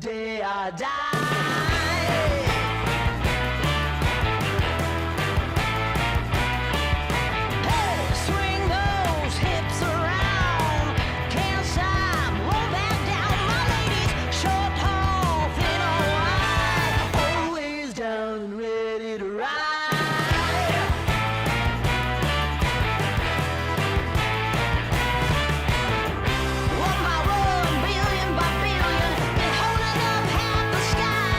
day I die. Hey, swing those hips around. Can't stop, roll back down. My ladies, short, tall, thin or wide, always down and ready to ride. One by one, billion by billion, been holding up half the sky.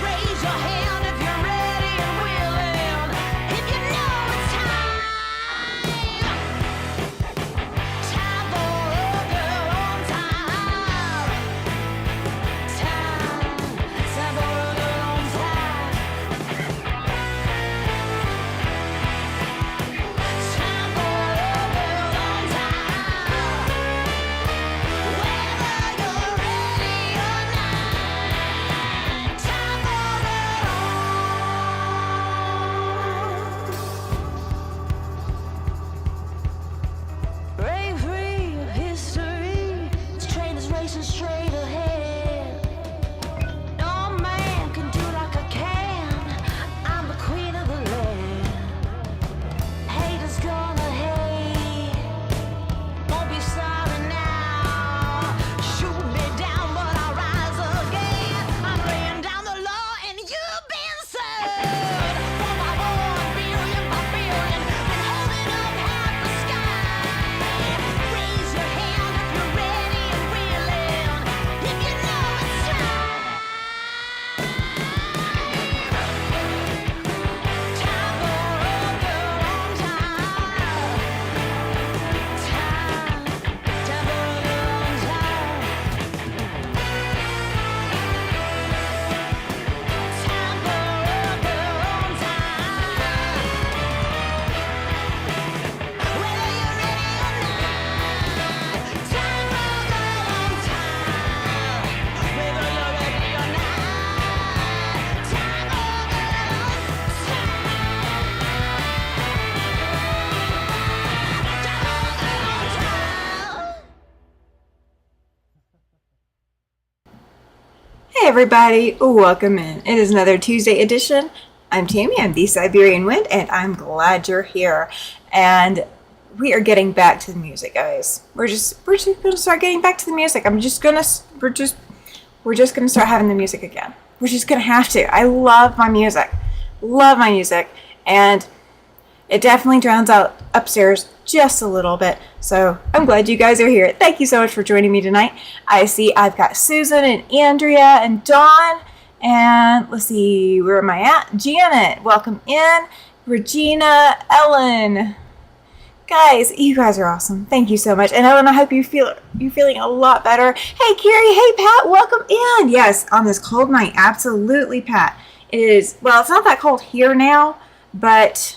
Raise your hand if you're ready and willing, if you know it's time. Time for a girl on time. Time for a girl on time. Time for a girl on time. Whether you're ready or not, time for a girl. Break free of history. This train is racing straight ahead. No man can do like I can. I'm the queen of the land. Haters gonna hate. Won't be sorry now. Shoot me down, but I'll rise again. I'm laying down the law, and you've been served. One by one, billion by billion, been holding up half the sky. Raise your hand if you're ready and willing, if you know it's time. Time for a girl on time. Time for a girl on time. Time for a girl on time. Whether you're ready or not, time for a girl on time. Whether you're ready or not, time for a girl on time. Hey everybody, welcome in. It is another Tuesday edition. I'm Tammy, I'm the Siberian Wind, and I'm glad you're here. And we are getting back to the music, guys. We're just gonna start getting back to the music. We're just gonna start having the music again. We're just gonna have to. I love my music, and it definitely drowns out upstairs just a little bit. So I'm glad you guys are here. Thank you so much for joining me tonight. I see I've got Susan and Andrea and Dawn. And let's see, where am I at? Janet, welcome in. Regina, Ellen. Guys, you guys are awesome. Thank you so much. And Ellen, I hope you're feeling a lot better. Hey Carrie, hey Pat, welcome in. Yes, on this cold night, absolutely, Pat. It is, well, it's not that cold here now, but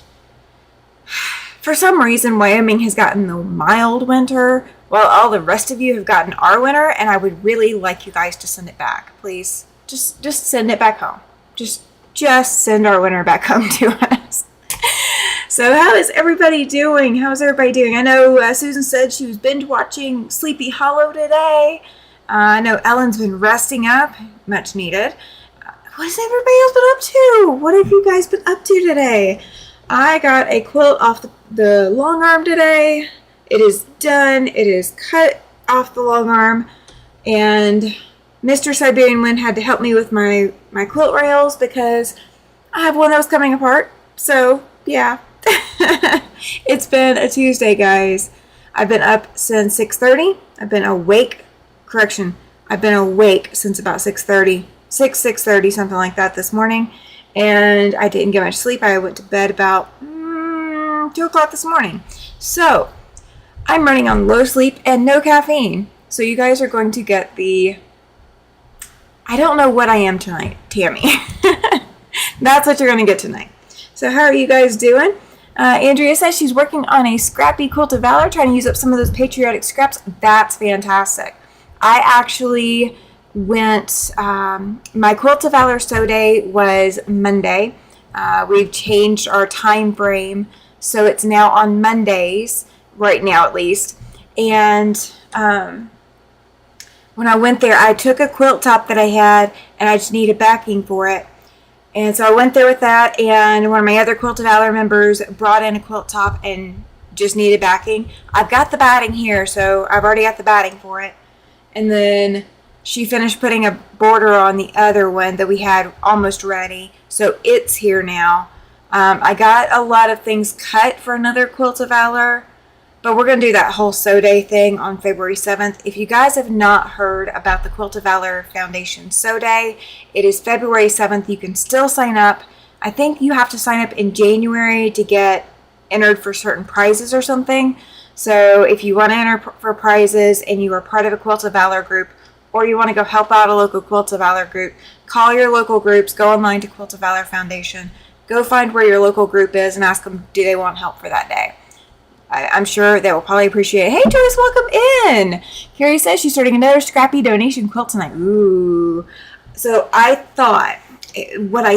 for some reason, Wyoming has gotten the mild winter, while all the rest of you have gotten our winter, and I would really like you guys to send it back, please. Just send it back home. Just send our winter back home to us. So how is everybody doing? How's everybody doing? I know Susan said she was binge watching Sleepy Hollow today. I know Ellen's been resting up, much needed. What has everybody else been up to? What have you guys been up to today? I got a quilt off the long arm today. It is done. It is cut off the long arm. And Mr. Siberian Wind had to help me with my quilt rails because I have one that was coming apart. So, yeah. It's been a Tuesday, guys. I've been up since 6:30. I've been awake since about 6:30, 6:30, something like that this morning. And I didn't get much sleep. I went to bed about 2 o'clock this morning. So I'm running on low sleep and no caffeine. So you guys are going to get I don't know what I am tonight, Tammy. That's what you're going to get tonight. So how are you guys doing? Andrea says she's working on a scrappy quilt of valor, trying to use up some of those patriotic scraps. That's fantastic. I actually went, my Quilt of Valor Sew Day was Monday. We've changed our time frame, so it's now on Mondays, right now at least. And when I went there, I took a quilt top that I had, and I just needed backing for it. And so I went there with that, and one of my other Quilt of Valor members brought in a quilt top and just needed backing. I've got the batting here, so I've already got the batting for it. And then she finished putting a border on the other one that we had almost ready, so it's here now. I got a lot of things cut for another Quilt of Valor, but we're going to do that whole sew day thing on February 7th. If you guys have not heard about the Quilt of Valor Foundation sew day, it is February 7th. You can still sign up. I think you have to sign up in January to get entered for certain prizes or something. So if you want to enter for prizes and you are part of a Quilt of Valor group, or you want to go help out a local Quilt of Valor group, call your local groups, go online to Quilt of Valor Foundation, go find where your local group is and ask them, do they want help for that day? I'm sure they will probably appreciate it. Hey, Joyce, welcome in. Carrie says she's starting another scrappy donation quilt tonight. Ooh. So what I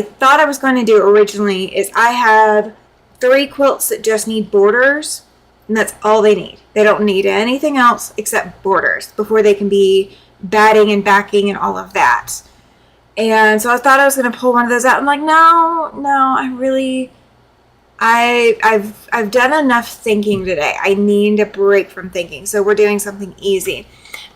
thought I was going to do originally is I have 3 quilts that just need borders, and that's all they need. They don't need anything else except borders before they can be batting and backing and all of that. And so I thought I was going to pull one of those out. I'm like, no, I've done enough thinking today. I need a break from thinking. So we're doing something easy.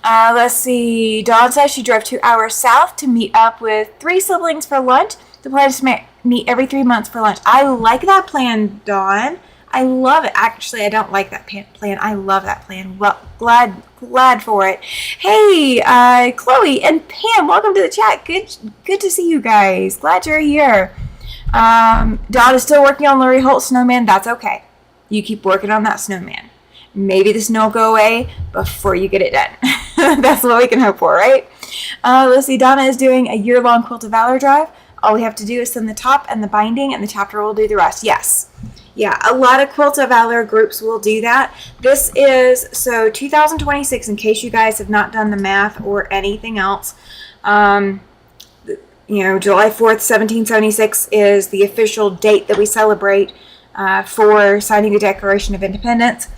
Let's see. Dawn says she drove 2 hours south to meet up with 3 siblings for lunch. The plan is to meet every 3 months for lunch. I like that plan, Dawn. I love it. Actually, I don't like that plan. I love that plan. Well, glad for it. Hey, Chloe and Pam, welcome to the chat. Good to see you guys. Glad you're here. Dawn is still working on Lori Holt's snowman. That's okay. You keep working on that snowman. Maybe the snow will go away before you get it done. That's what we can hope for, right? Let's see. Donna is doing a year-long Quilt of Valor drive. All we have to do is send the top and the binding, and the chapter will do the rest. Yes. Yeah, a lot of Quilt of Valor groups will do that. This is, 2026, in case you guys have not done the math or anything else. July 4th, 1776 is the official date that we celebrate for signing the Declaration of Independence.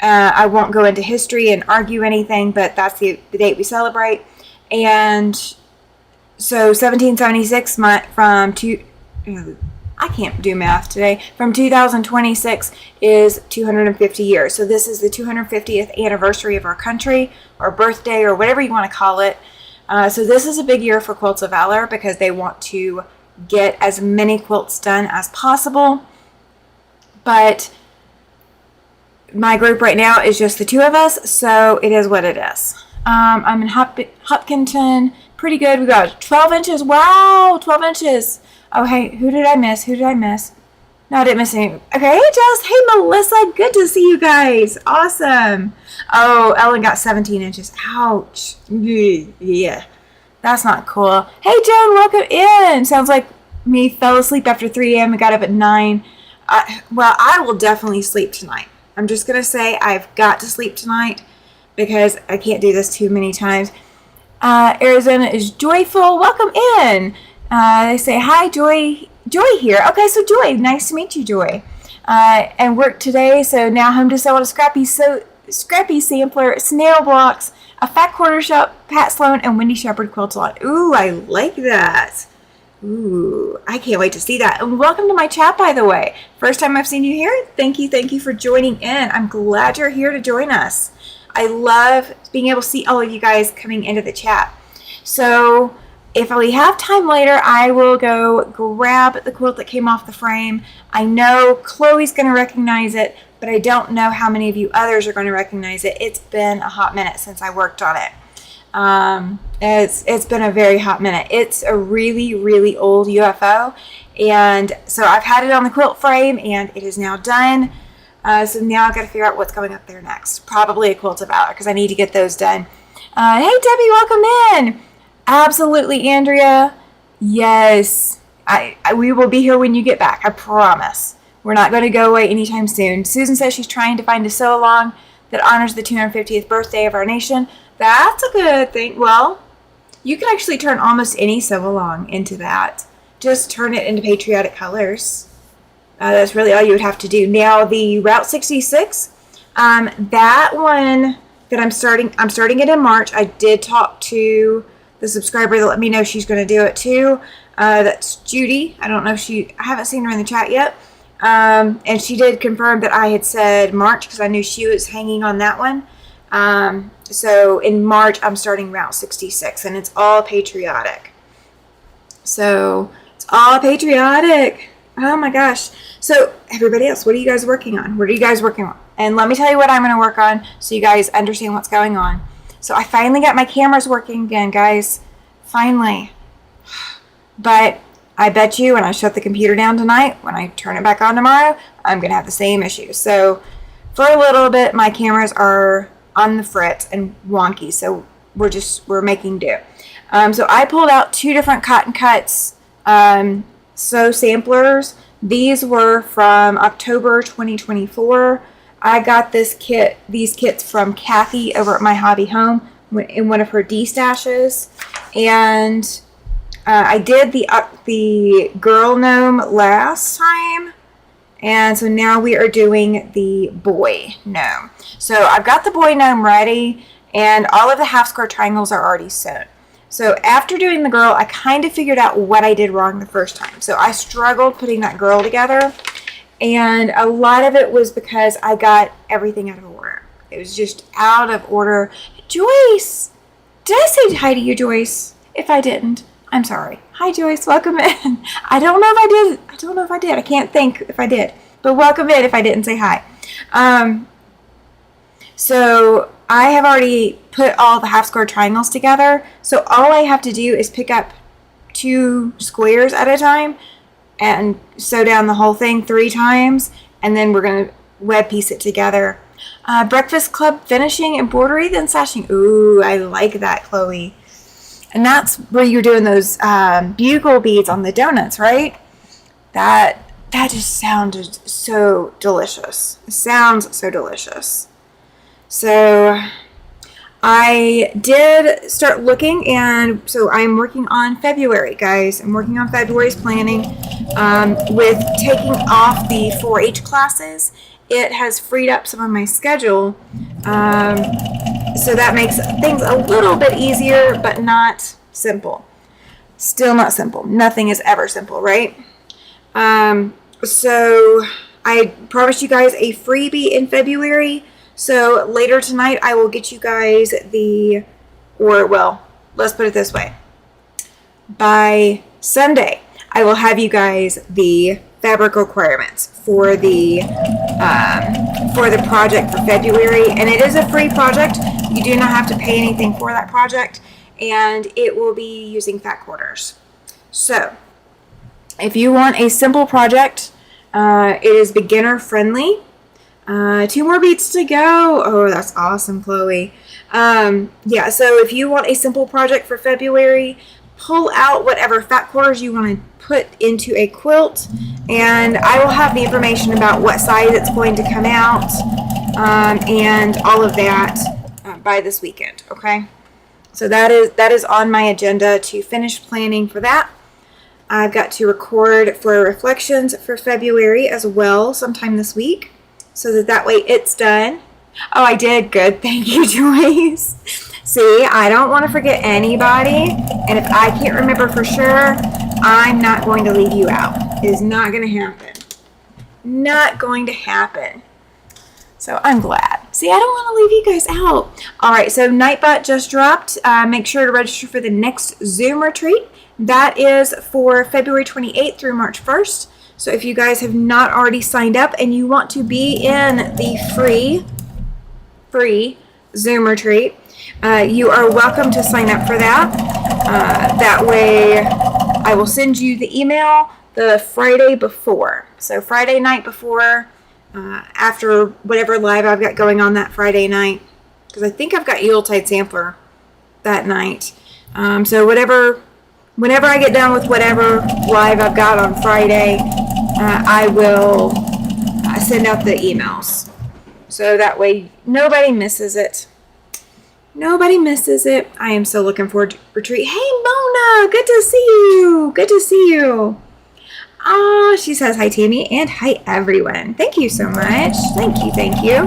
I won't go into history and argue anything, but that's the date we celebrate. And so 1776 I can't do math today. From 2026 is 250 years. So this is the 250th anniversary of our country, or birthday, or whatever you want to call it. So this is a big year for Quilts of Valor because they want to get as many quilts done as possible. But my group right now is just the 2 of us, so it is what it is. I'm in Hopkinton. Pretty good. We got 12 inches. Wow, 12 inches. Oh, hey, who did I miss? No, I didn't miss any. Okay, hey, Jess. Hey, Melissa. Good to see you guys. Awesome. Oh, Ellen got 17 inches. Ouch. Yeah, that's not cool. Hey, Joan, welcome in. Sounds like me fell asleep after 3 a.m. and got up at 9. I will definitely sleep tonight. I'm just going to say I've got to sleep tonight because I can't do this too many times. Arizona is joyful. Welcome in. They say, hi, Joy here. Okay, so Joy, nice to meet you, Joy. And work today, so now home to sew on a scrappy sampler, snail blocks, a fat quarter shop, Pat Sloan, and Wendy Shepherd quilts on. Ooh, I like that. Ooh, I can't wait to see that. And welcome to my chat, by the way. First time I've seen you here. Thank you for joining in. I'm glad you're here to join us. I love being able to see all of you guys coming into the chat. So if we have time later, I will go grab the quilt that came off the frame. I know Chloe's going to recognize it, but I don't know how many of you others are going to recognize it. It's been a hot minute since I worked on it. It's been a very hot minute. It's a really, really old UFO, and so I've had it on the quilt frame, and it is now done. So now I've got to figure out what's going up there next. Probably a Quilt of Valor, because I need to get those done. Hey, Debbie, welcome in. Absolutely, Andrea. Yes, we will be here when you get back. I promise. We're not going to go away anytime soon. Susan says she's trying to find a sew-along that honors the 250th birthday of our nation. That's a good thing. Well, you can actually turn almost any sew-along into that. Just turn it into patriotic colors. That's really all you would have to do. Now, the Route 66, that one, that I'm starting it in March. I did talk to the subscriber that let me know she's going to do it too. That's Judy. I don't know if I haven't seen her in the chat yet. And she did confirm that I had said March because I knew she was hanging on that one. So in March, I'm starting Route 66, and it's all patriotic. So it's all patriotic. Oh my gosh. So everybody else, what are you guys working on? What are you guys working on? And let me tell you what I'm going to work on so you guys understand what's going on. So I finally got my cameras working again, guys. Finally. But I bet you when I shut the computer down tonight, when I turn it back on tomorrow, I'm going to have the same issue. So for a little bit, my cameras are on the fritz and wonky. So we're making do. So I pulled out 2 different cotton cuts, samplers. These were from October 2024. I got these kits from Kathy over at My Hobby Home in one of her D-stashes. And I did the girl gnome last time. And so now we are doing the boy gnome. So I've got the boy gnome ready, and all of the half square triangles are already sewn. So after doing the girl, I kind of figured out what I did wrong the first time. So I struggled putting that girl together, and a lot of it was because I got everything out of order. It was just out of order. Joyce! Did I say hi to you, Joyce? If I didn't, I'm sorry. Hi, Joyce. Welcome in. I don't know if I did. I can't think if I did. But welcome in if I didn't say hi. So I have already put all the half square triangles together. So all I have to do is pick up 2 squares at a time and sew down the whole thing 3 times. And then we're going to web piece it together. Breakfast Club finishing embroidery, then slashing. Ooh, I like that, Chloe. And that's where you're doing those bugle beads on the donuts, right? That just sounded so delicious. It sounds so delicious. So I did start looking, and so I'm working on February, guys. I'm working on February's planning with taking off the 4-H classes. It has freed up some of my schedule. So that makes things a little bit easier, but not simple. Still not simple. Nothing is ever simple, right? So I promised you guys a freebie in February. So later tonight, I will get you guys let's put it this way. By Sunday, I will have you guys the fabric requirements for the project for February, and it is a free project. You do not have to pay anything for that project, and it will be using fat quarters. So if you want a simple project, it is beginner friendly. 2 more beats to go. Oh, that's awesome, Chloe. Yeah, so if you want a simple project for February, pull out whatever fat quarters you want to put into a quilt, and I will have the information about what size it's going to come out, and all of that by this weekend, okay? So that is on my agenda to finish planning for that. I've got to record for reflections for February as well sometime this week, so that way it's done. Oh, I did. Good. Thank you, Joyce. See, I don't want to forget anybody, and if I can't remember for sure, I'm not going to leave you out. It is not going to happen. Not going to happen. So I'm glad. See, I don't want to leave you guys out. All right, so Nightbot just dropped. Make sure to register for the next Zoom retreat. That is for February 28th through March 1st. So if you guys have not already signed up and you want to be in the free Zoom retreat, you are welcome to sign up for that. That way I will send you the email the Friday before. So Friday night before, after whatever live I've got going on that Friday night, because I think I've got Yuletide Sampler that night. So whenever I get done with whatever live I've got on Friday, I will send out the emails. So that way nobody misses it. Nobody misses it. I am so looking forward to retreat. Hey, Mona, good to see you. Good to see you. She says hi, Tammy, and hi, everyone. Thank you so much. Thank you.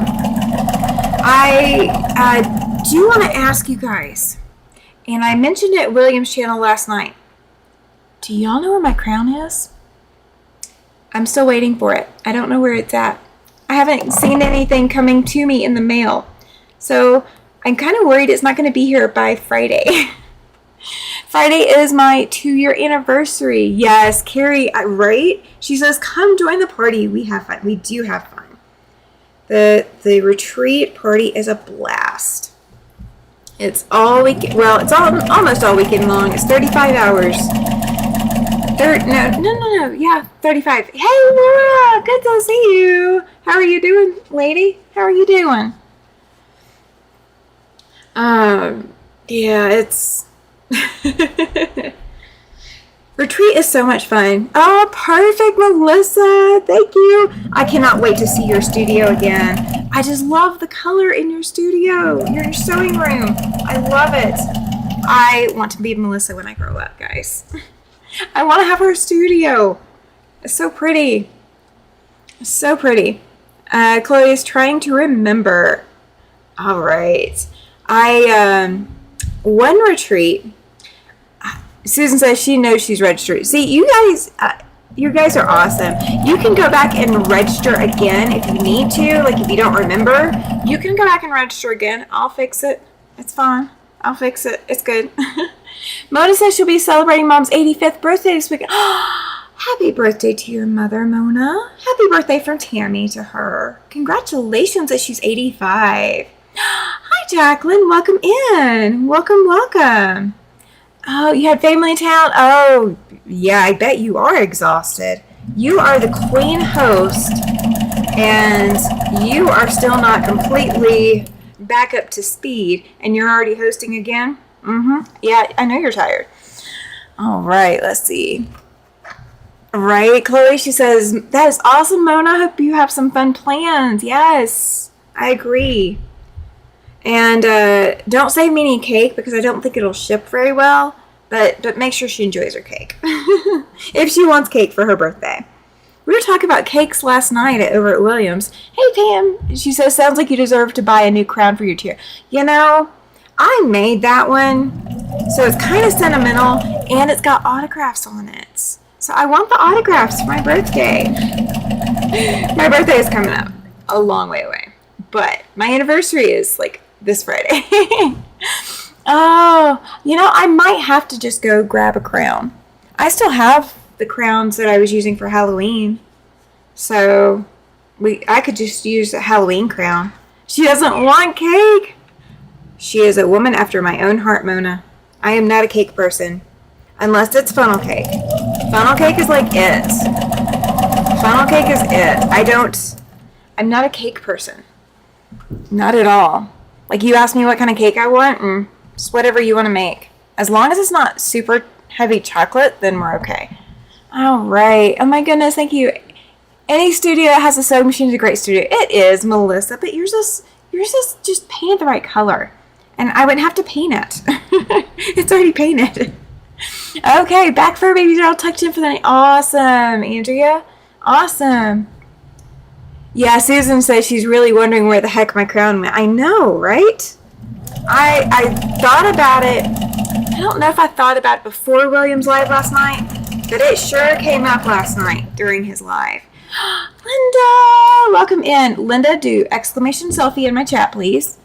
I do want to ask you guys, and I mentioned it at William's channel last night. Do y'all know where my crown is? I'm still waiting for it. I don't know where it's at. I haven't seen anything coming to me in the mail. So I'm kind of worried it's not going to be here by Friday. Friday is my 2-year anniversary. Yes, Carrie, right? She says, come join the party. We have fun. We do have fun. The retreat party is a blast. It's all weekend. Well, it's almost all weekend long. It's 35 hours. No. Yeah, 35. Hey, Laura, good to see you. How are you doing, lady? How are you doing? Yeah, it's... Retreat is so much fun. Oh, perfect, Melissa. Thank you. I cannot wait to see your studio again. I just love the color in your studio, your sewing room. I love it. I want to be Melissa when I grow up, guys. I want to have her studio. It's so pretty. It's so pretty. Chloe is trying to remember. All right. One retreat. Susan says she knows she's registered. See, you guys are awesome. You can go back and register again if you need to. Like if you don't remember, you can go back and register again. I'll fix it. It's fine. I'll fix it. It's good. Mona says she'll be celebrating Mom's 85th birthday this weekend. Happy birthday to your mother, Mona. Happy birthday from Tammy to her. Congratulations that she's 85. Hi, Jacqueline. Welcome in. Welcome. Oh, you had family in town? Oh, yeah, I bet you are exhausted. You are the queen host, and you are still not completely back up to speed, and you're already hosting again? Yeah, I know you're tired. All right, let's see. Right, Chloe, she says, that is awesome, Mona. Hope you have some fun plans. Yes, I agree. And don't save me any cake because I don't think it'll ship very well. But make sure she enjoys her cake. If she wants cake for her birthday. We were talking about cakes last night over at Williams. Hey, Pam. She says, sounds like you deserve to buy a new crown for your chair. You know, I made that one. So it's kind of sentimental. And it's got autographs on it. So I want the autographs for my birthday. My birthday is coming up a long way away. But my anniversary is like this Friday. Oh, you know, I might have to just go grab a crown. I still have the crowns that I was using for Halloween. So I could just use a Halloween crown. She doesn't want cake. She is a woman after my own heart, Mona. I am not a cake person. Unless it's funnel cake. Funnel cake is like it. Funnel cake is it. I'm not a cake person. Not at all. Like you ask me what kind of cake I want, and just whatever you want to make. As long as it's not super heavy chocolate, then we're okay. All right. Oh my goodness, thank you. Any studio that has a sewing machine is a great studio. It is, Melissa, but yours is just painted the right color. And I wouldn't have to paint it. It's already painted. Okay, back for baby doll tucked in for the night. Awesome, Andrea. Awesome. Yeah, Susan says she's really wondering where the heck my crown went. I know, right? I thought about it. I don't know if I thought about it before William's live last night, but it sure came up last night during his live. Linda, welcome in. Linda, do exclamation selfie in my chat, please.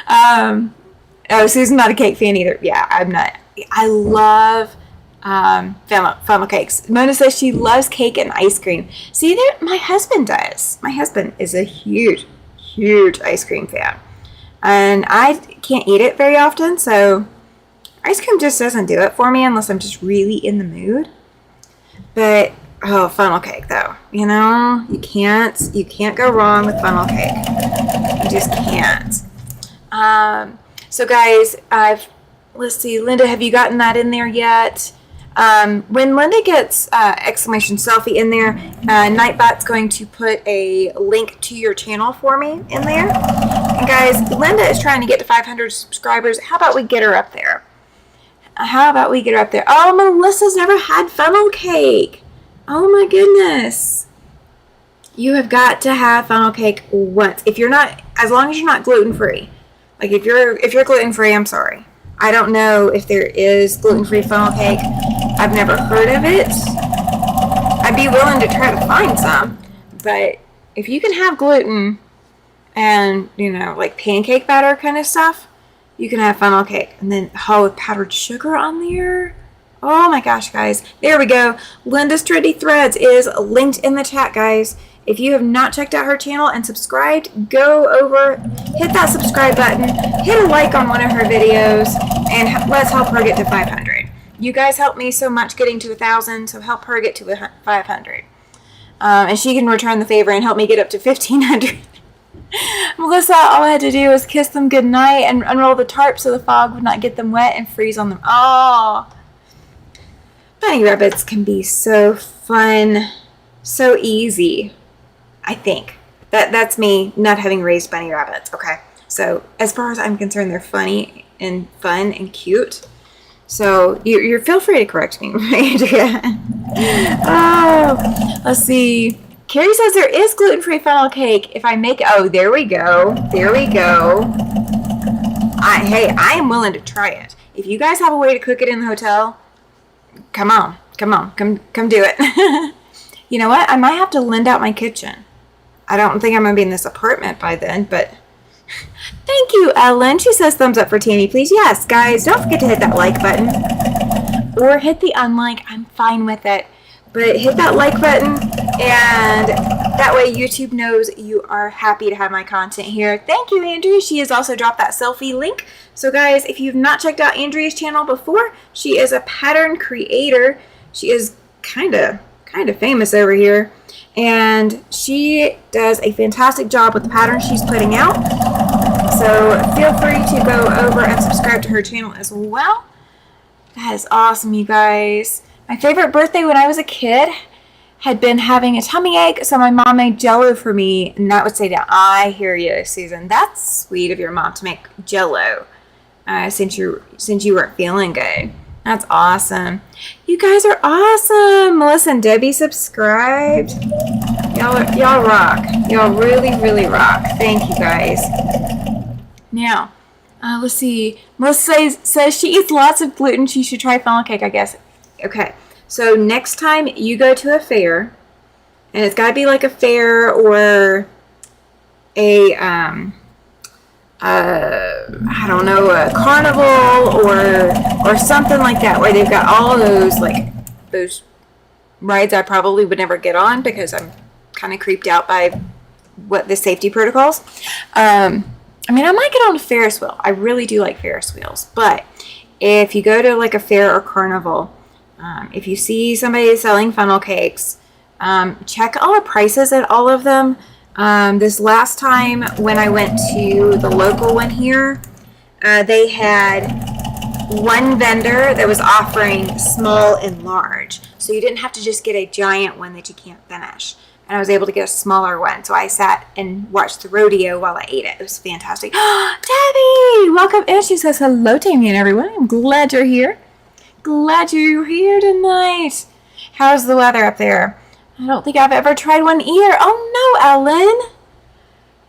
Oh, Susan's not a cake fan either. Yeah, I'm not. I love funnel cakes. Mona says she loves cake and ice cream. See, my husband does. My husband is a huge ice cream fan. And I can't eat it very often, so ice cream just doesn't do it for me unless I'm just really in the mood. But, oh, funnel cake, though. You know, you can't go wrong with funnel cake. You just can't. So, guys, let's see, Linda, have you gotten that in there yet? When Linda gets exclamation selfie in there, Nightbot's going to put a link to your channel for me in there. And guys, Linda is trying to get to 500 subscribers. How about we get her up there? Oh, Melissa's never had funnel cake. Oh my goodness. You have got to have funnel cake once. If you're not, as long as you're not gluten-free. Like if you're gluten-free, I'm sorry. I don't know if there is gluten-free funnel cake. I've never heard of it. I'd be willing to try to find some. But if you can have gluten and, like pancake batter kind of stuff, you can have funnel cake. And then, with powdered sugar on there. Oh my gosh, guys. There we go. Linda's Trendy Threads is linked in the chat, guys. If you have not checked out her channel and subscribed, go over, hit that subscribe button, hit a like on one of her videos, and let's help her get to 500. You guys helped me so much getting to 1,000, so help her get to 500. And she can return the favor and help me get up to 1,500. Melissa, all I had to do was kiss them goodnight and unroll the tarp so the fog would not get them wet and freeze on them. Oh, bunny rabbits can be so fun, so easy. I think that's me not having raised bunny rabbits. Okay, so as far as I'm concerned, they're funny and fun and cute. So you feel free to correct me, Andrea. Oh, let's see. Carrie says there is gluten-free funnel cake if I make. Oh, there we go. There we go. Hey, I am willing to try it. If you guys have a way to cook it in the hotel, come on, come do it. You know what? I might have to lend out my kitchen. I don't think I'm going to be in this apartment by then, but thank you, Ellen. She says thumbs up for Tammy, please. Yes, guys, don't forget to hit that like button or hit the unlike. I'm fine with it, but hit that like button, and that way YouTube knows you are happy to have my content here. Thank you, Andrea. She has also dropped that selfie link. So, guys, if you've not checked out Andrea's channel before, she is a pattern creator. She is kind of famous over here. And she does a fantastic job with the patterns she's putting out. So feel free to go over and subscribe to her channel as well. That is awesome, you guys. My favorite birthday when I was a kid had been having a tummy ache, so my mom made Jell-O for me, and that would say down. I hear you, Susan. That's sweet of your mom to make Jell-O since you weren't feeling good. That's awesome. You guys are awesome. Melissa and Debbie subscribed. Y'all rock. Y'all really, really rock. Thank you, guys. Now, let's see. Melissa says she eats lots of gluten. She should try funnel cake, I guess. Okay. So next time you go to a fair, and it's got to be like a fair or a I don't know, a carnival or something like that, where they've got all those rides I probably would never get on because I'm kind of creeped out by the safety protocols. I might get on a Ferris wheel. I really do like Ferris wheels. But if you go to like a fair or carnival, if you see somebody selling funnel cakes, check all the prices at all of them. This last time when I went to the local one here, they had one vendor that was offering small and large. So you didn't have to just get a giant one that you can't finish. And I was able to get a smaller one. So I sat and watched the rodeo while I ate it. It was fantastic. Debbie! Welcome in. She says, hello, Tammy and everyone. I'm glad you're here. Glad you're here tonight. How's the weather up there? I don't think I've ever tried one either. Oh no, Ellen.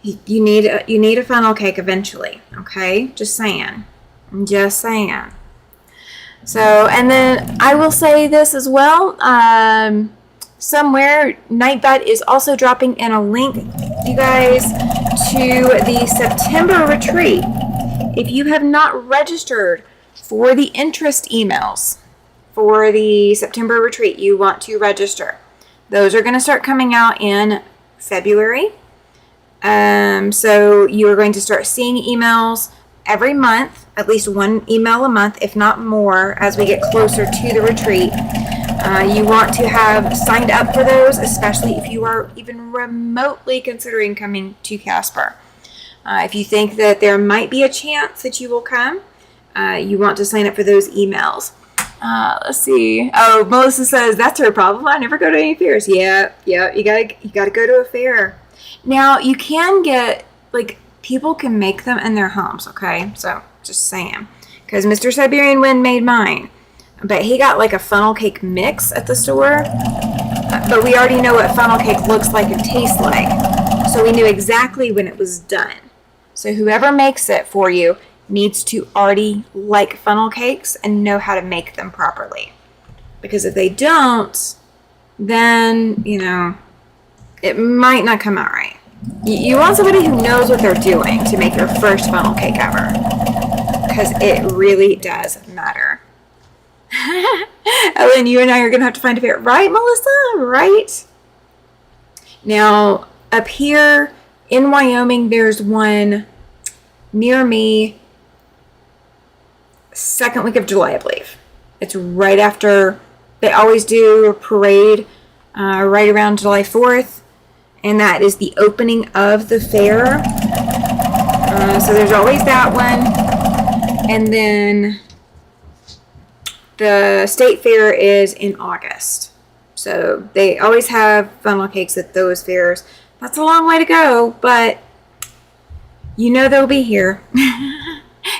You need a funnel cake eventually, okay? Just saying. So, and then I will say this as well. Somewhere, Nightbot is also dropping in a link, you guys, to the September retreat. If you have not registered for the interest emails for the September retreat, you want to register. Those are going to start coming out in February. So you are going to start seeing emails every month, at least one email a month, if not more, as we get closer to the retreat. You want to have signed up for those, especially if you are even remotely considering coming to Casper. If you think that there might be a chance that you will come, you want to sign up for those emails. Let's see. Oh, Melissa says that's her problem. I never go to any fairs. Yeah. You gotta go to a fair. Now you can get people can make them in their homes. Okay, so just saying, because Mr. Siberian Wind made mine, but he got a funnel cake mix at the store. but we already know what funnel cake looks like and tastes like. So we knew exactly when it was done. So whoever makes it for you needs to already like funnel cakes and know how to make them properly. Because if they don't, then, it might not come out right. You want somebody who knows what they're doing to make your first funnel cake ever. Because it really does matter. Ellen, you and I are going to have to find a fair. Right, Melissa? Right? Now, up here in Wyoming, there's one near me, second week of July, I believe. It's right after, they always do a parade right around July 4th. And that is the opening of the fair. So there's always that one. And then the state fair is in August. So they always have funnel cakes at those fairs. That's a long way to go, but they'll be here.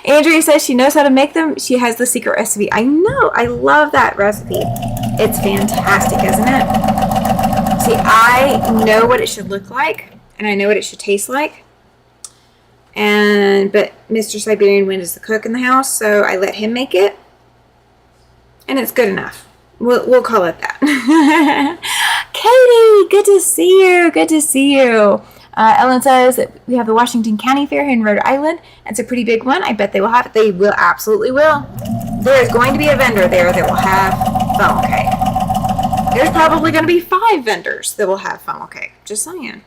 Andrea says she knows how to make them. She has the secret recipe. I know. I love that recipe. It's fantastic, isn't it? See, I know what it should look like, and I know what it should taste like. But Mr. Siberian Wind is the cook in the house, so I let him make it. And it's good enough. We'll call it that. Katie, good to see you. Good to see you. Ellen says that we have the Washington County Fair here in Rhode Island. It's a pretty big one. I bet they will have it. They will, absolutely will. There is going to be a vendor there that will have funnel cake. There's probably going to be 5 vendors that will have funnel cake. Just saying.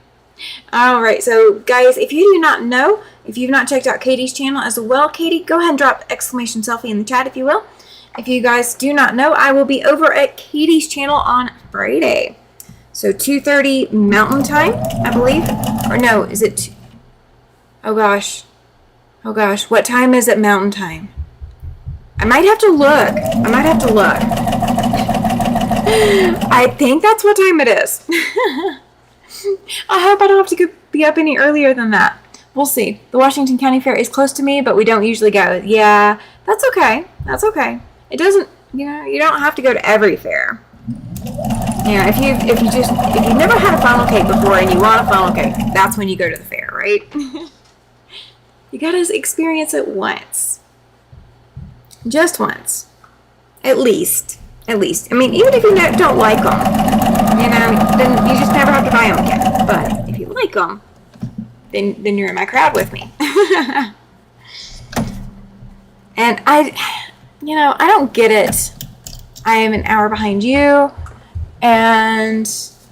All right, so guys, if you do not know, if you've not checked out Katie's channel as well, Katie, go ahead and drop exclamation selfie in the chat if you will. If you guys do not know, I will be over at Katie's channel on Friday. So 2:30 Mountain Time, I believe. Or no, is it? Oh gosh. What time is it Mountain Time? I might have to look. I think that's what time it is. I hope I don't have to be up any earlier than that. We'll see. The Washington County Fair is close to me, but we don't usually go. Yeah, that's okay. It doesn't, you don't have to go to every fair. Yeah, if you've never had a funnel cake before and you want a funnel cake, that's when you go to the fair, right? You gotta experience it once. Just once. At least. I mean, even if you don't like them, then you just never have to buy them again. But if you like them, then you're in my crowd with me. And I don't get it. I am an hour behind you. And,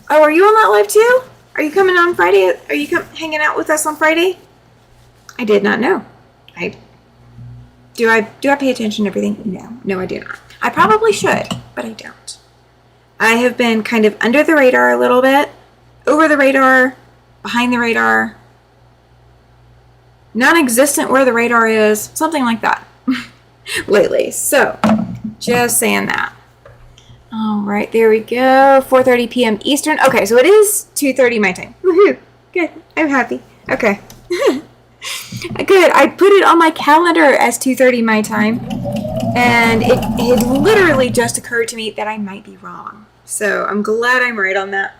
are you on that live too? Are you coming on Friday? Are you hanging out with us on Friday? I did not know. Do I pay attention to everything? No, I do not. I probably should, but I don't. I have been kind of under the radar a little bit, over the radar, behind the radar, non-existent where the radar is, something like that lately. So, just saying that. All right, there we go. 4:30 p.m. Eastern. Okay, so it is 2:30 my time. Woohoo! Good. I'm happy. Okay. Good. I put it on my calendar as 2:30 my time, and it literally just occurred to me that I might be wrong. So I'm glad I'm right on that.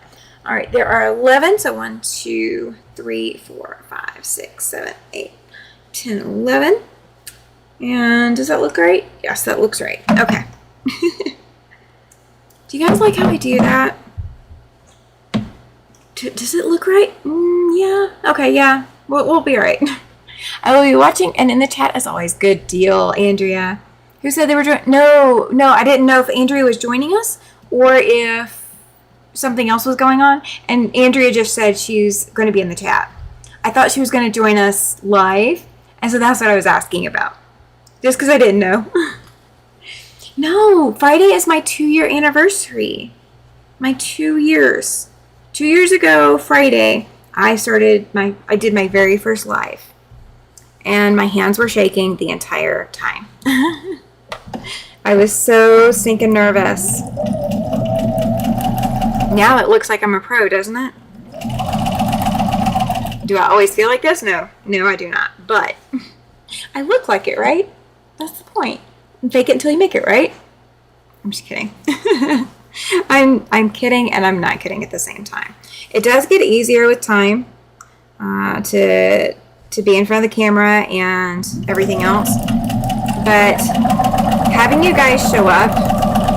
All right, there are 11. So 1, 2, 3, 4, 5, 6, 7, 8, 10, 11. And does that look right? Yes, that looks right. Okay. Do you guys like how I do that? Does it look right? Yeah. Okay, yeah. We'll be all right. I will be watching, and in the chat, as always, good deal, Andrea. Who said they were joining? No, I didn't know if Andrea was joining us or if something else was going on. And Andrea just said she's going to be in the chat. I thought she was going to join us live, and so that's what I was asking about. Just because I didn't know. No, Friday is my 2-year anniversary. My 2 years. 2 years ago, Friday, I did my very first live. And my hands were shaking the entire time. I was so stinking nervous. Now it looks like I'm a pro, doesn't it? Do I always feel like this? No, I do not. But I look like it, right? That's the point. Fake it until you make it, right? I'm just kidding. I'm kidding and I'm not kidding at the same time. It does get easier with time to be in front of the camera and everything else. But having you guys show up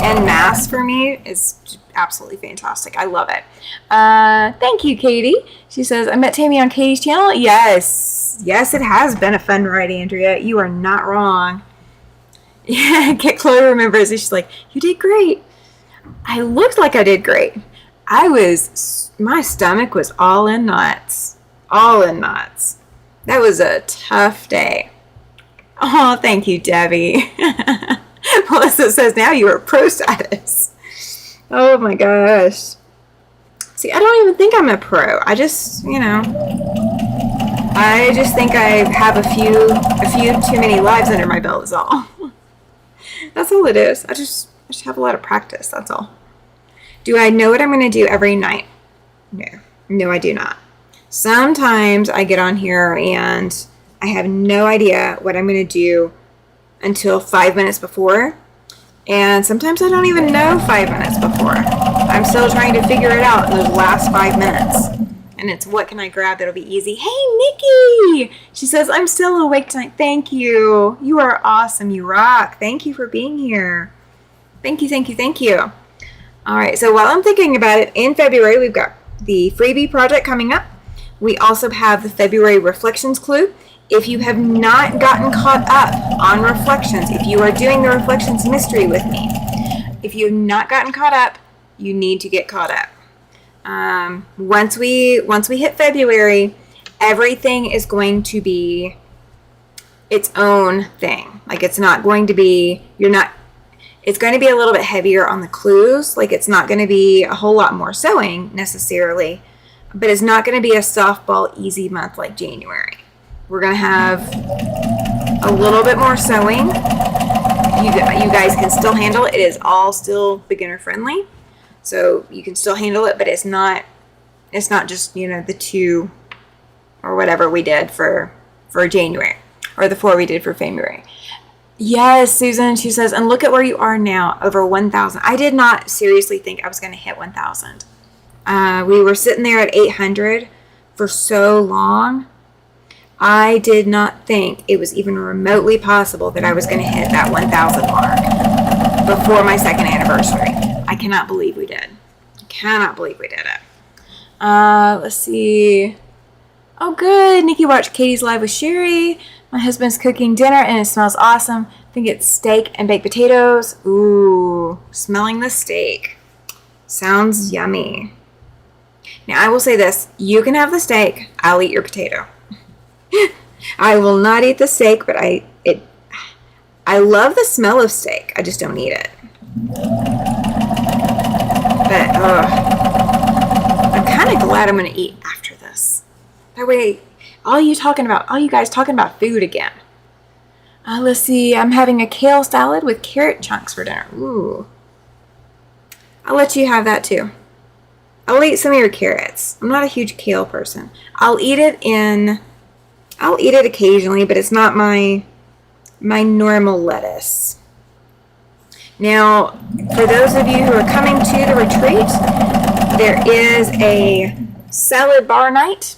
en masse for me is absolutely fantastic. I love it. Thank you, Katie. She says, I met Tammy on Katie's channel. Yes, it has been a fun ride, Andrea. You are not wrong. Yeah, Chloe remembers. She's like, you did great. I looked like I did great. My stomach was all in knots. That was a tough day. Oh, thank you, Debbie. Melissa says, now you are pro status. Oh my gosh. See, I don't even think I'm a pro. I just think I have a few too many lives under my belt is all. That's all it is. I just have a lot of practice. That's all. Do I know what I'm going to do every night? No, I do not. Sometimes I get on here and I have no idea what I'm going to do until 5 minutes before. And sometimes I don't even know 5 minutes before. I'm still trying to figure it out in those last 5 minutes. And it's what can I grab that'll be easy. Hey, Nikki! She says, I'm still awake tonight. Thank you. You are awesome. You rock. Thank you for being here. Thank you. All right, so while I'm thinking about it, in February, we've got the freebie project coming up. We also have the February Reflections Clue. If you have not gotten caught up on Reflections, if you are doing the Reflections mystery with me, if you have not gotten caught up, you need to get caught up. Once we hit February, everything is going to be its own thing. Like it's going to be a little bit heavier on the clues. Like it's not going to be a whole lot more sewing necessarily, but it's not going to be a softball easy month like January. We're going to have a little bit more sewing. You guys can still handle it. It is all still beginner friendly. So you can still handle it, but it's not just, the 2 or whatever we did for January or the 4 we did for February. Yes, Susan, she says, and look at where you are now, over 1,000. I did not seriously think I was going to hit 1,000. We were sitting there at 800 for so long. I did not think it was even remotely possible that I was going to hit that 1,000 mark before my second anniversary. I cannot believe we did. It. Let's see. Oh, good. Nikki watched Katie's live with Sherry. My husband's cooking dinner and it smells awesome. I think it's steak and baked potatoes. Ooh, smelling the steak. Sounds yummy. Now, I will say this. You can have the steak. I'll eat your potato. I will not eat the steak, but I love the smell of steak. I just don't eat it. But I'm kind of glad I'm going to eat after this. That way, all you guys talking about food again. Let's see. I'm having a kale salad with carrot chunks for dinner. Ooh. I'll let you have that too. I'll eat some of your carrots. I'm not a huge kale person. I'll eat it occasionally, but it's not my normal lettuce. Now, for those of you who are coming to the retreat, there is a salad bar night.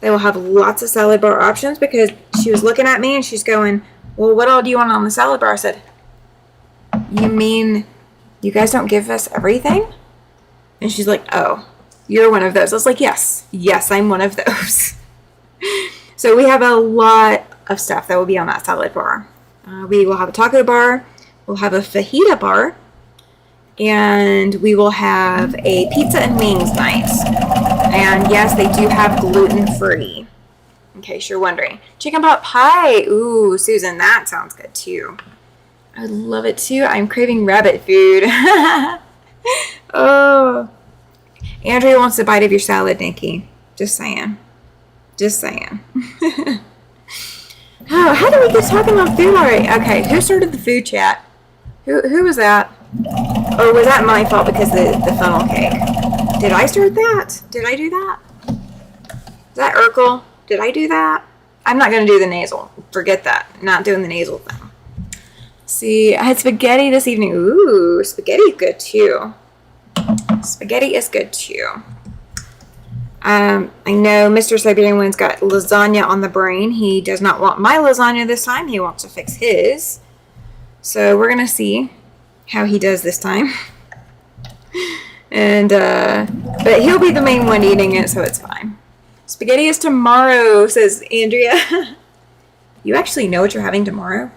They will have lots of salad bar options because she was looking at me and she's going, well, what all do you want on the salad bar? I said, you mean you guys don't give us everything? And she's like, oh, you're one of those. I was like, yes, I'm one of those. So we have a lot of stuff that will be on that salad bar. We will have a taco bar. We'll have a fajita bar. And we will have a pizza and wings night. And yes, they do have gluten-free. In case you're wondering. Chicken pot pie. Ooh, Susan, that sounds good too. I would love it too. I'm craving rabbit food. Oh. Andrea wants a bite of your salad, Nikki. Just saying. Oh, how did we get talking about food already? Okay, who started the food chat? Who was that? Or was that my fault because the funnel cake? Did I start that? Did I do that? Is that Urkel? Did I do that? I'm not going to do the nasal. Forget that. I'm not doing the nasal thing. Let's see, I had spaghetti this evening. Ooh, spaghetti is good too. Spaghetti is good too. I know Mr. Siberian Wind's got lasagna on the brain. He does not want my lasagna this time. He wants to fix his. So we're going to see how he does this time. And, but he'll be the main one eating it, so it's fine. Spaghetti is tomorrow, says Andrea. You actually know what you're having tomorrow?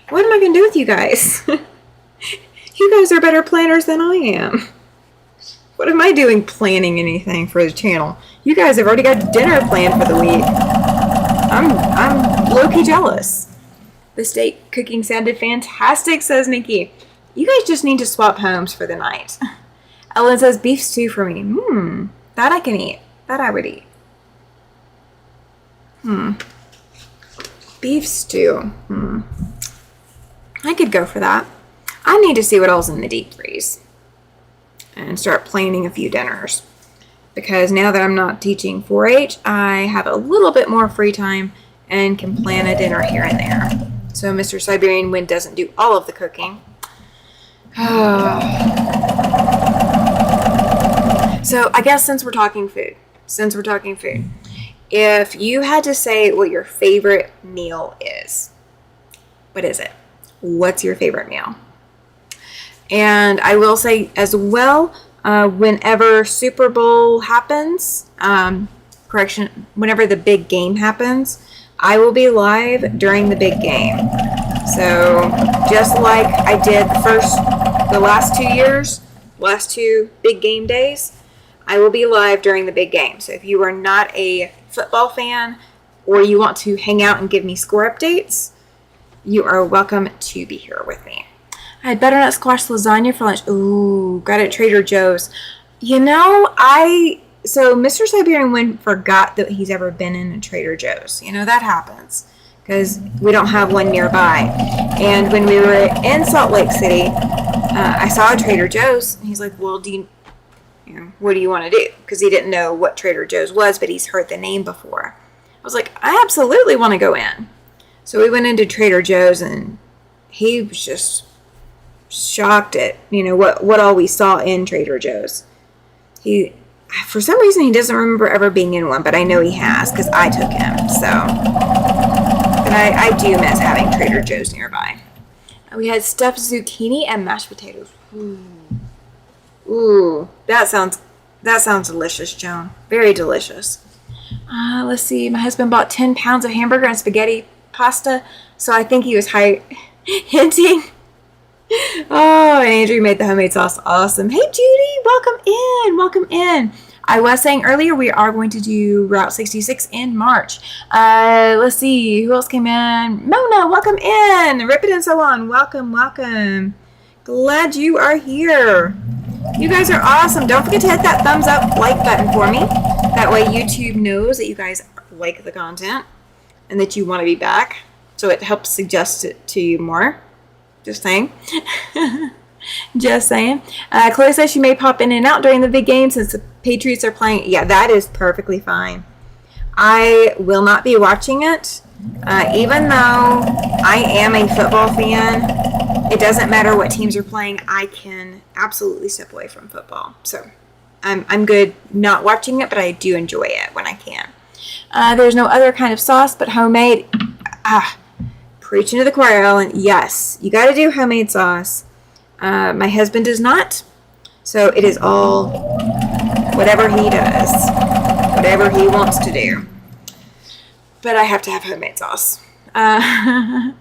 What am I going to do with you guys? You guys are better planners than I am. What am I doing planning anything for the channel? You guys have already got dinner planned for the week. I'm low-key jealous. The steak cooking sounded fantastic, says Nikki. You guys just need to swap homes for the night. Ellen says beef stew for me. That I can eat. That I would eat. Beef stew. I could go for that. I need to see what else in the deep freeze and start planning a few dinners, because now that I'm not teaching 4-H, I have a little bit more free time and can plan a dinner here and there. So Mr. Siberian Wind doesn't do all of the cooking. So I guess since we're talking food, if you had to say what your favorite meal is, what is it? What's your favorite meal? And I will say as well, whenever Super Bowl happens, whenever the big game happens, I will be live during the big game. So just like I did the last 2 years, last 2 big game days, I will be live during the big game. So if you are not a football fan or you want to hang out and give me score updates, you are welcome to be here with me. I had butternut squash lasagna for lunch. Ooh, got it at Trader Joe's. You know, so Mr. Siberian Wind forgot that he's ever been in a Trader Joe's. You know, that happens because we don't have one nearby. And when we were in Salt Lake City, I saw a Trader Joe's. And he's like, well, what do you want to do? Because he didn't know what Trader Joe's was, but he's heard the name before. I was like, I absolutely want to go in. So we went into Trader Joe's, and he was just shocked at, what all we saw in Trader Joe's. For some reason, he doesn't remember ever being in one, but I know he has because I took him. So, but I do miss having Trader Joe's nearby. We had stuffed zucchini and mashed potatoes. Ooh, that sounds delicious, Joan. Very delicious. Let's see. My husband bought 10 pounds of hamburger and spaghetti pasta, so I think he was hinting. Oh, and Andrew made the homemade sauce. Awesome. Hey, Judy, welcome in. I was saying earlier we are going to do Route 66 in March. Let's see, who else came in? Mona, welcome in. Rip It and So On, welcome. Glad you are here. You guys are awesome. Don't forget to hit that thumbs up like button for me. That way YouTube knows that you guys like the content and that you want to be back. So it helps suggest it to you more. Just saying. Just saying. Chloe says she may pop in and out during the big game since the Patriots are playing. Yeah, that is perfectly fine. I will not be watching it. Even though I am a football fan, it doesn't matter what teams are playing. I can absolutely step away from football. So I'm good not watching it, but I do enjoy it when I can. There's no other kind of sauce but homemade. Preaching to the choir, Ellen. Yes, you got to do homemade sauce. My husband does not. So it is all whatever he does. Whatever he wants to do. But I have to have homemade sauce. A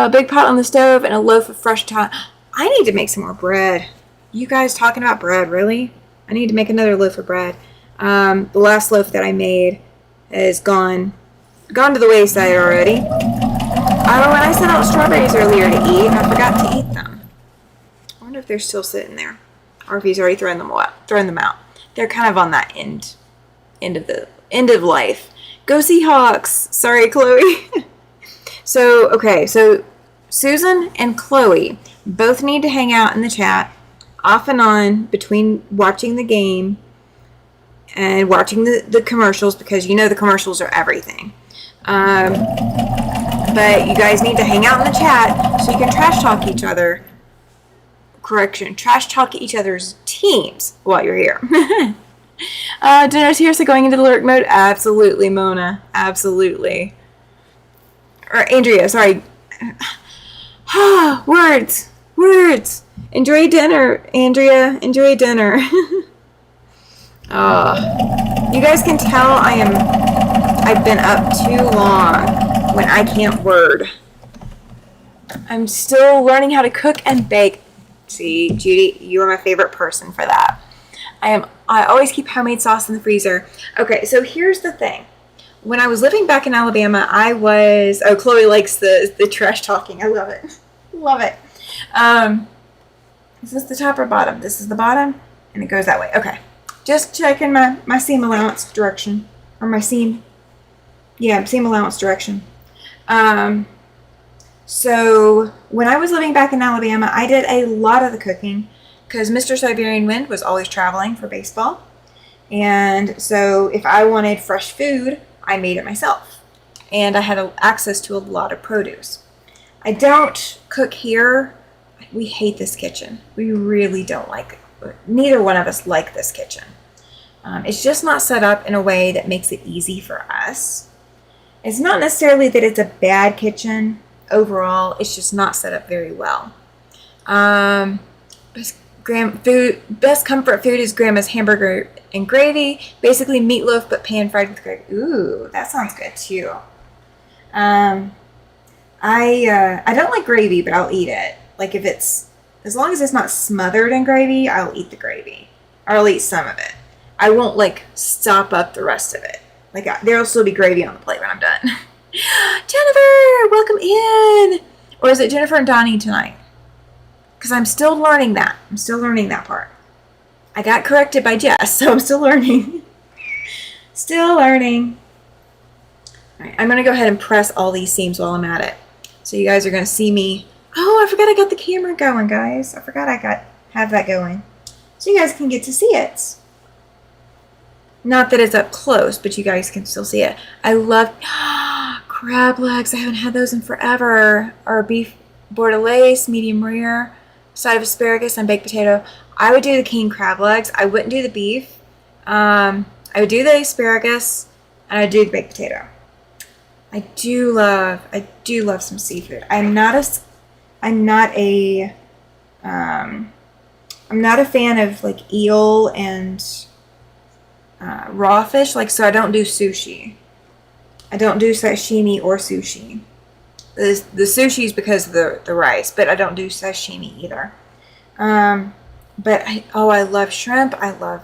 big pot on the stove and a loaf of fresh toast. I need to make some more bread. You guys talking about bread, really? I need to make another loaf of bread. The last loaf that I made is gone to the wayside already. Oh, and I sent out strawberries earlier to eat, and I forgot to eat them. I wonder if they're still sitting there, or if he's already thrown them out. They're kind of on that end of life. Go Seahawks! Sorry, Chloe. So Susan and Chloe both need to hang out in the chat off and on between watching the game and watching the commercials, because the commercials are everything. But you guys need to hang out in the chat so you can trash talk each other. Correction, trash talk each other's teams while you're here. Dinner's here, so going into the lurk mode? Absolutely, Mona. Absolutely. Or Andrea, sorry. Words. Enjoy dinner, Andrea. Enjoy dinner. You guys can tell I've been up too long when I can't word. I'm still learning how to cook and bake. See, Judy, you are my favorite person for that. I always keep homemade sauce in the freezer. Okay, so here's the thing. When I was living back in Alabama, Chloe likes the trash talking. I love it. Love it. Is this the top or bottom? This is the bottom, and it goes that way. Okay. Just checking my seam allowance direction. Or my seam. Yeah, seam allowance direction. So when I was living back in Alabama, I did a lot of the cooking because Mr. Siberian Wind was always traveling for baseball. And so if I wanted fresh food, I made it myself. And I had access to a lot of produce. I don't cook here. We hate this kitchen. We really don't like it. Neither one of us like this kitchen. It's just not set up in a way that makes it easy for us. It's not necessarily that it's a bad kitchen overall. It's just not set up very well. Best comfort food is Grandma's hamburger and gravy. Basically meatloaf, but pan fried with gravy. Ooh, that sounds good too. I don't like gravy, but I'll eat it. Like as long as it's not smothered in gravy, I'll eat the gravy. Or I'll eat some of it. I won't stop up the rest of it. There'll still be gravy on the plate when I'm done. Jennifer, welcome in. Or is it Jennifer and Donnie tonight? Because I'm still learning that. I'm still learning that part. I got corrected by Jess, so I'm still learning. Still learning. All right, I'm going to go ahead and press all these seams while I'm at it. So you guys are going to see me. Oh, I forgot I got the camera going, guys. I forgot have that going. So you guys can get to see it. Not that it's up close, but you guys can still see it. I love crab legs. I haven't had those in forever. Or beef bordelaise, medium rare, side of asparagus and baked potato. I would do the king crab legs. I wouldn't do the beef. I would do the asparagus, and I'd do the baked potato. I do love some seafood. I'm not a fan of eel and raw fish, so I don't do sushi. I don't do sashimi or sushi. The sushi is because of the rice, but I don't do sashimi either. But I love shrimp. I love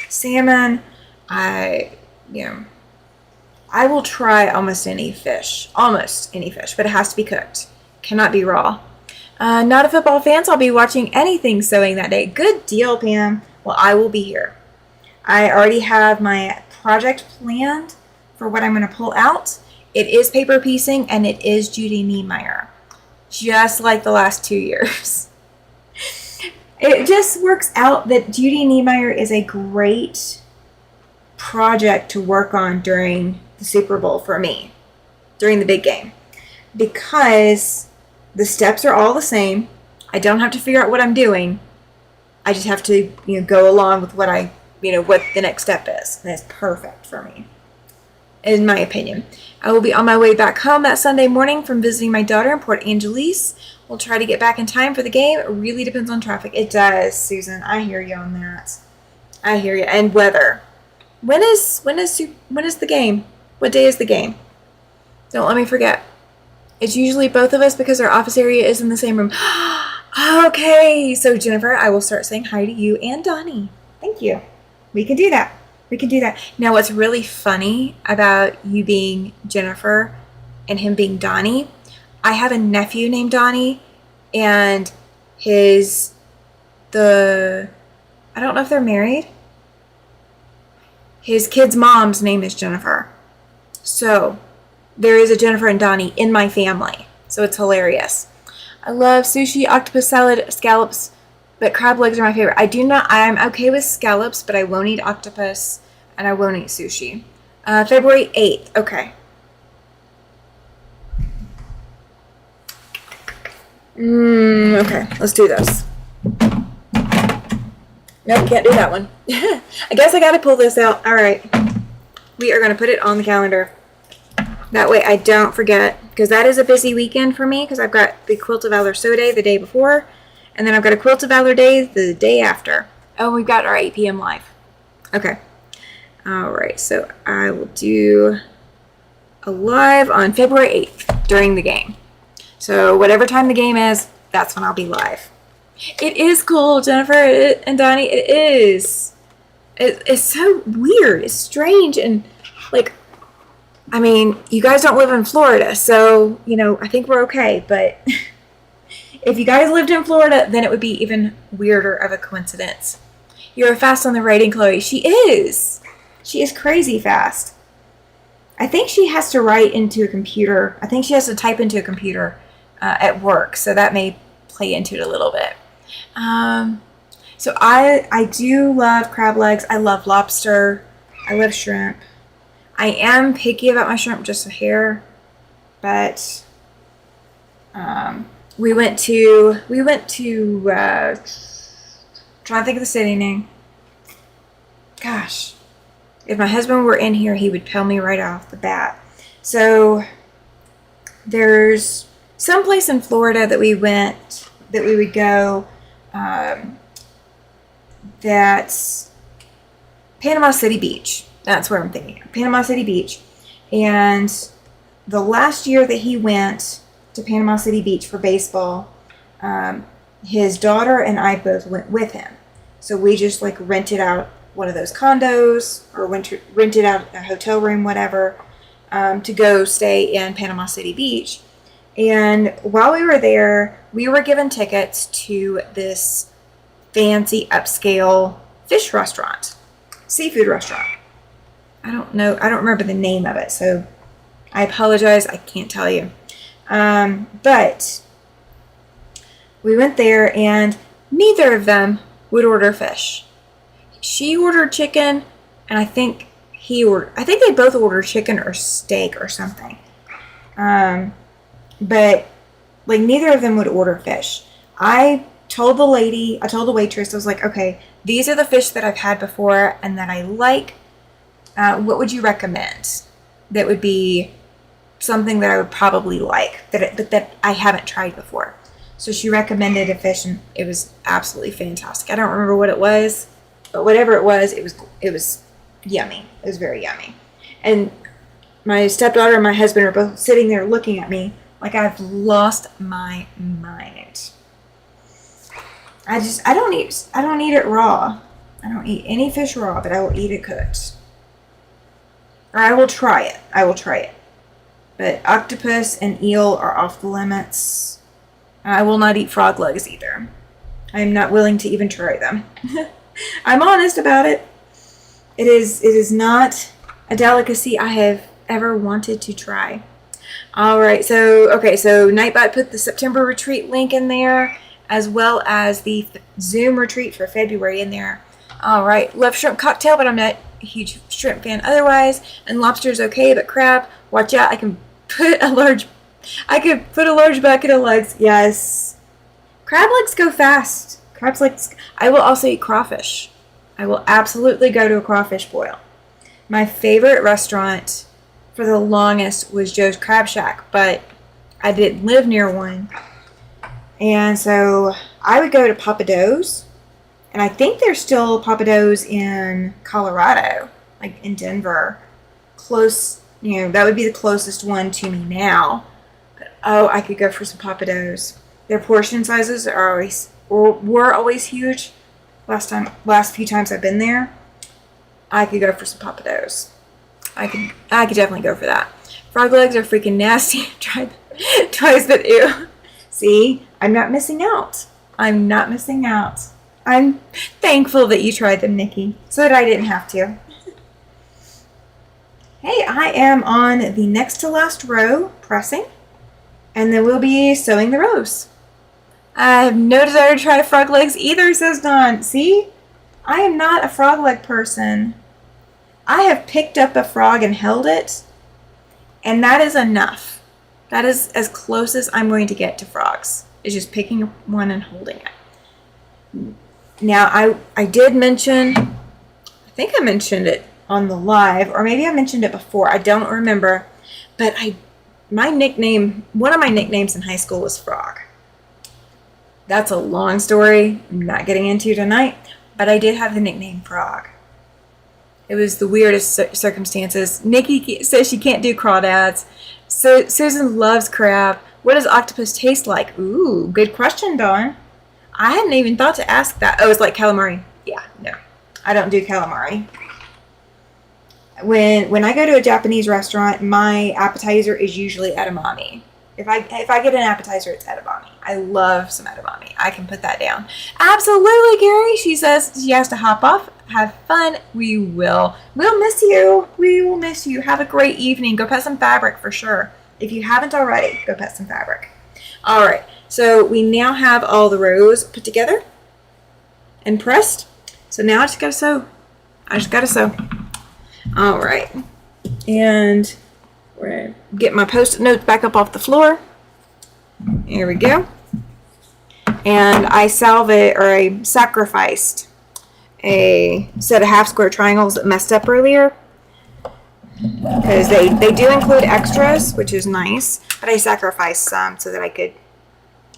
salmon. I will try almost any fish, but it has to be cooked. Cannot be raw. Not a football fan, so I'll be watching anything sewing that day. Good deal, Pam. Well, I will be here. I already have my project planned for what I'm going to pull out. It is paper piecing, and it is Judy Niemeyer, just like the last 2 years. It just works out that Judy Niemeyer is a great project to work on during the Super Bowl for me, during the big game, because the steps are all the same. I don't have to figure out what I'm doing. I just have to, go along with what what the next step is. And it's perfect for me, in my opinion. I will be on my way back home that Sunday morning from visiting my daughter in Port Angeles. We'll try to get back in time for the game. It really depends on traffic. It does, Susan. I hear you on that. I hear you. And weather. When is the game? What day is the game? Don't let me forget. It's usually both of us because our office area is in the same room. Okay, so Jennifer, I will start saying hi to you and Donnie. Thank you. We can do that. Now, what's really funny about you being Jennifer and him being Donnie, I have a nephew named Donnie, and I don't know if they're married. His kid's mom's name is Jennifer. So there is a Jennifer and Donnie in my family. So it's hilarious. I love sushi, octopus salad, scallops, but crab legs are my favorite. I'm okay with scallops, but I won't eat octopus and I won't eat sushi. February 8th. Okay. Okay, let's do this. Nope, can't do that one. I guess I gotta pull this out. Alright. We are gonna put it on the calendar. That way I don't forget, because that is a busy weekend for me, because I've got the Quilt of Valor Sew Day the day before, and then I've got a Quilt of Valor Day the day after. Oh, we've got our 8 p.m. live. Okay. Alright, so I will do a live on February 8th during the game. So whatever time the game is, that's when I'll be live. It is cool, Jennifer and Donnie. It is. It's so weird. It's strange. And, like, I mean, you guys don't live in Florida, so, you know, I think we're okay. But if you guys lived in Florida, then it would be even weirder of a coincidence. You're fast on the writing, Chloe. She is. She is crazy fast. I think she has to write into a computer. I think she has to type into a computer at work, so that may play into it a little bit. So I do love crab legs. I love lobster. I love shrimp. I am picky about my shrimp just a hair, but we went to trying to think of the city name. Gosh, if my husband were in here, he would tell me right off the bat. So there's some place in Florida that we would go. That's Panama City Beach. That's where I'm thinking. Panama City Beach. And the last year that he went to Panama City Beach for baseball, his daughter and I both went with him. So we just like rented out one of those condos or rented out a hotel room, whatever, to go stay in Panama City Beach. And while we were there, we were given tickets to this fancy upscale fish restaurant, seafood restaurant. I don't remember the name of it, so I apologize, I can't tell you. But we went there and neither of them would order fish. She ordered chicken, and I think they both ordered chicken or steak or something. But like neither of them would order fish. I told the waitress, I was like, okay, these are the fish that I've had before and that I like. What would you recommend? That would be something that I would probably like, that I haven't tried before. So she recommended a fish, and it was absolutely fantastic. I don't remember what it was, but whatever it was yummy. It was very yummy. And my stepdaughter and my husband are both sitting there looking at me like I've lost my mind. I don't eat it raw. I don't eat any fish raw, but I will eat it cooked. Or I will try it. But octopus and eel are off the limits. I will not eat frog legs either. I am not willing to even try them. I'm honest about it. It is not a delicacy I have ever wanted to try. Alright, so Nightbot put the September retreat link in there, as well as the Zoom retreat for February in there. Alright, love shrimp cocktail, but I'm not a huge shrimp fan otherwise. And lobster's okay, but crab, watch out, I could put a large bucket of legs. Yes. Crab legs go fast. Crab legs. I will also eat crawfish. I will absolutely go to a crawfish boil. My favorite restaurant for the longest was Joe's Crab Shack, but I didn't live near one. And so I would go to Papa Do's, and I think there's still Papa Do's in Colorado, like in Denver. Close, that would be the closest one to me now. But I could go for some Papa Do's. Their portion sizes were always huge. Last few times I've been there, I could go for some Papa Do's. I could definitely go for that. Frog legs are freaking nasty. Tried twice, but ew. See, I'm not missing out. I'm thankful that you tried them, Nikki, so that I didn't have to. Hey, I am on the next to last row pressing, and then we'll be sewing the rows. I have no desire to try frog legs either, says Dawn. See? I am not a frog leg person. I have picked up a frog and held it, and that is enough. That is as close as I'm going to get to frogs, is just picking one and holding it. Now, I did mention, I think I mentioned it on the live, or maybe I mentioned it before, I don't remember, but one of my nicknames in high school was Frog. That's a long story I'm not getting into tonight, but I did have the nickname Frog. It was the weirdest circumstances. Nikki says she can't do crawdads. So Susan loves crab. What does octopus taste like? Ooh, good question, Dawn. I hadn't even thought to ask that. Oh, it's like calamari. Yeah, no. I don't do calamari. When I go to a Japanese restaurant, my appetizer is usually edamame. If I get an appetizer, it's edamame. I love some edamame. I can put that down. Absolutely, Gary. She says she has to hop off. Have fun. We will. We'll miss you. We will miss you. Have a great evening. Go pet some fabric for sure. If you haven't already, go pet some fabric. All right. So we now have all the rows put together and pressed. So now I just gotta sew. All right. And we're going to get my Post-it notes back up off the floor. Here we go. And I sacrificed a set of half square triangles that messed up earlier. Because they do include extras, which is nice. But I sacrificed some so that I could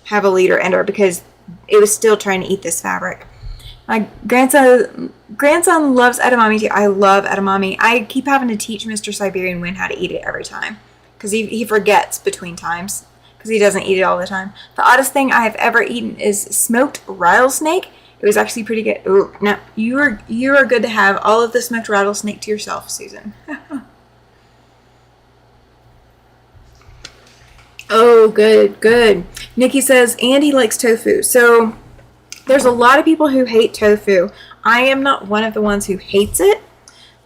have a leader ender because it was still trying to eat this fabric. My grandson loves edamame too. I love edamame. I keep having to teach Mr. Siberian Wind how to eat it every time because he forgets between times because he doesn't eat it all the time. The oddest thing I have ever eaten is smoked rattlesnake. It was actually pretty good. Ooh, no, you are good to have all of the smoked rattlesnake to yourself, Susan. Oh, good. Nikki says Andy likes tofu. So there's a lot of people who hate tofu. I am not one of the ones who hates it,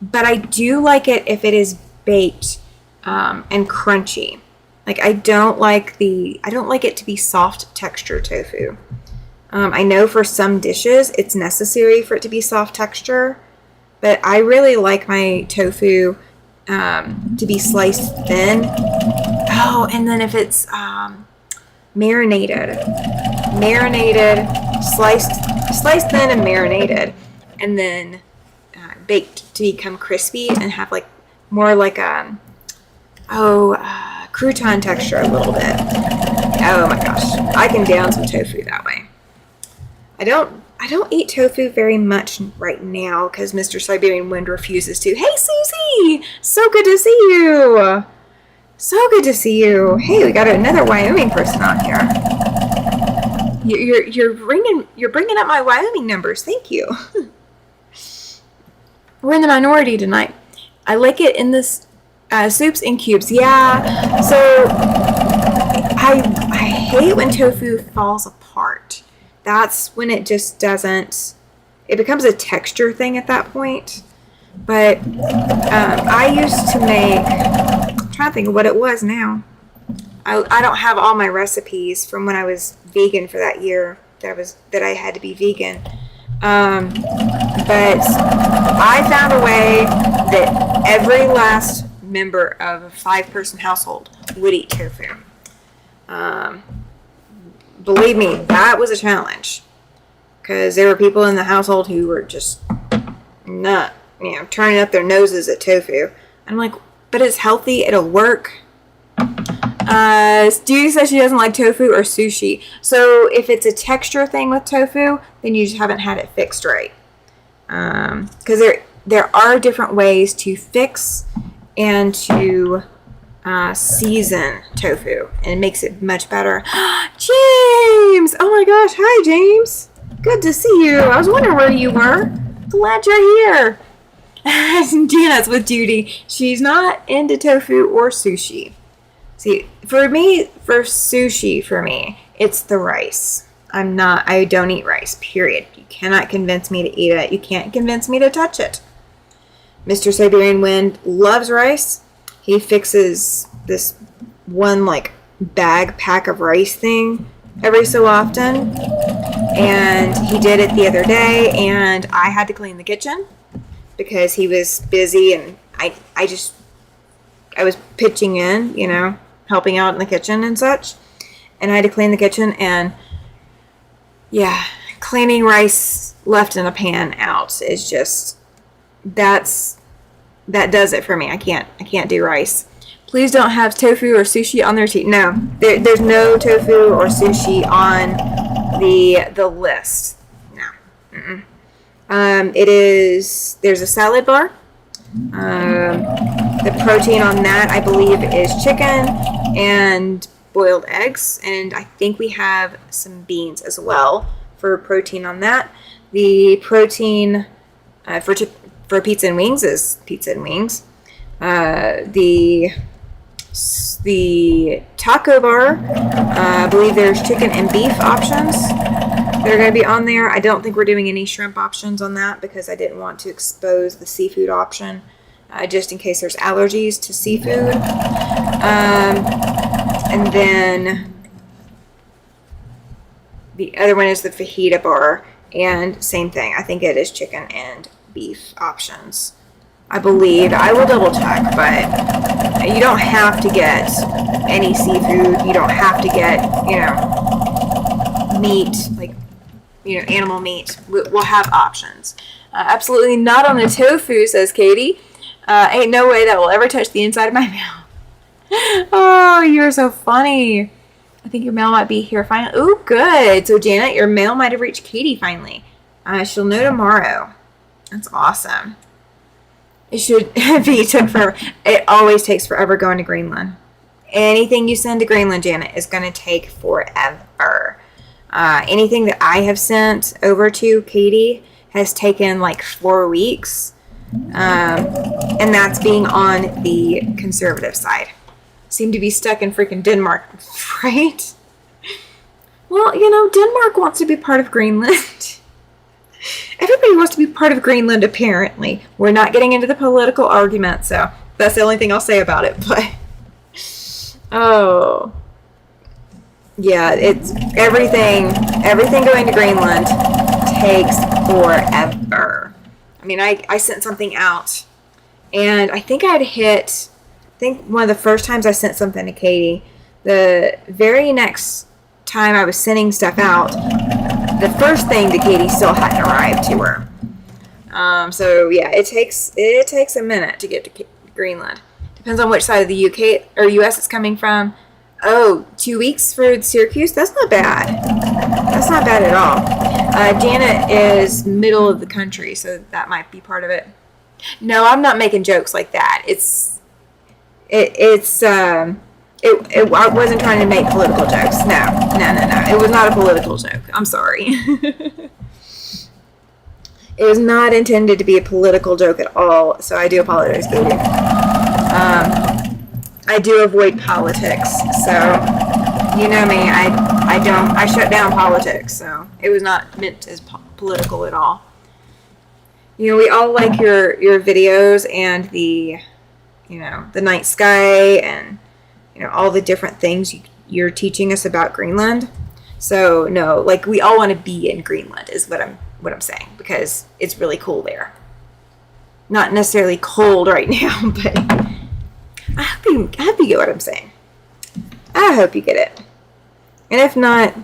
but I do like it if it is baked and crunchy. Like I don't like it to be soft texture tofu. I know for some dishes it's necessary for it to be soft texture, but I really like my tofu to be sliced thin. Oh, and then if it's marinated, sliced thin and marinated, and then baked to become crispy and have like more like a crouton texture a little bit. Oh my gosh, I can down some tofu that way. I don't eat tofu very much right now because Mr. Siberian Wind refuses to. Hey Susie, so good to see you. So good to see you. Hey, we got another Wyoming person on here. You're bringing up my Wyoming numbers. Thank you. We're in the minority tonight. I like it in this soups and cubes. Yeah. So I hate when tofu falls apart. That's when it just doesn't. It becomes a texture thing at that point. But I used to make. I'm trying to think of what it was now. I don't have all my recipes from when I was vegan for that year that I had to be vegan. But I found a way that every last member of a 5-person household would eat tofu. Believe me, that was a challenge because there were people in the household who were just not, turning up their noses at tofu. And I'm like, but it's healthy, it'll work. Judy says she doesn't like tofu or sushi. So if it's a texture thing with tofu, then you just haven't had it fixed right. Because there are different ways to fix and to season tofu, and it makes it much better. James! Oh my gosh, hi James. Good to see you. I was wondering where you were. Glad you're here. Jana's with Judy. She's not into tofu or sushi. See, for sushi, it's the rice. I don't eat rice, period. You cannot convince me to eat it. You can't convince me to touch it. Mr. Siberian Wind loves rice. He fixes this one pack of rice thing every so often. And he did it the other day, and I had to clean the kitchen. because he was busy, and I was pitching in, helping out in the kitchen and such. And I had to clean the kitchen, and yeah, cleaning rice left in a pan out is just, that does it for me. I can't do rice. Please don't have tofu or sushi on their sheet. No, there's no tofu or sushi on the list. No. There's a salad bar. The protein on that, I believe, is chicken and boiled eggs, and I think we have some beans as well for protein on that. The protein for pizza and wings is pizza and wings. The taco bar, I believe there's chicken and beef options that are going to be on there. I don't think we're doing any shrimp options on that because I didn't want to expose the seafood option, just in case there's allergies to seafood. And then the other one is the fajita bar, and same thing. I think it is chicken and beef options. I believe. I will double check, but you don't have to get any seafood. You don't have to get, meat, like, animal meat. We'll have options. Absolutely not on the tofu, says Katie. Ain't no way that will ever touch the inside of my mouth. Oh, you're so funny. I think your mail might be here finally. Ooh, good. So, Janet, your mail might have reached Katie finally. She'll know tomorrow. That's awesome. It should be took forever. It always takes forever going to Greenland. Anything you send to Greenland, Janet, is going to take forever. Anything that I have sent over to Katie has taken like 4 weeks. And that's being on the conservative side. Seem to be stuck in freaking Denmark, right? Well, Denmark wants to be part of Greenland. Everybody wants to be part of Greenland, apparently. We're not getting into the political argument, so that's the only thing I'll say about it. But, oh, yeah, it's everything going to Greenland takes forever. I mean, I sent something out, and I think one of the first times I sent something to Katie, the very next time I was sending stuff out, the first thing to Katie still hadn't arrived to her. So yeah, it takes a minute to get to Greenland. Depends on which side of the UK or US it's coming from. Oh, 2 weeks for Syracuse? That's not bad. That's not bad at all. Janet is middle of the country, so that might be part of it. No, I'm not making jokes like that. I wasn't trying to make political jokes. No. It was not a political joke. I'm sorry. It was not intended to be a political joke at all, so I do apologize, Katie. I do avoid politics, so you know me. I shut down politics, so it was not meant as political at all. We all like your videos and the night sky and all the different things you're teaching us about Greenland. So no, like we all want to be in Greenland is what I'm saying, because it's really cool there. Not necessarily cold right now, but I hope you get what I'm saying. I hope you get it. And if not,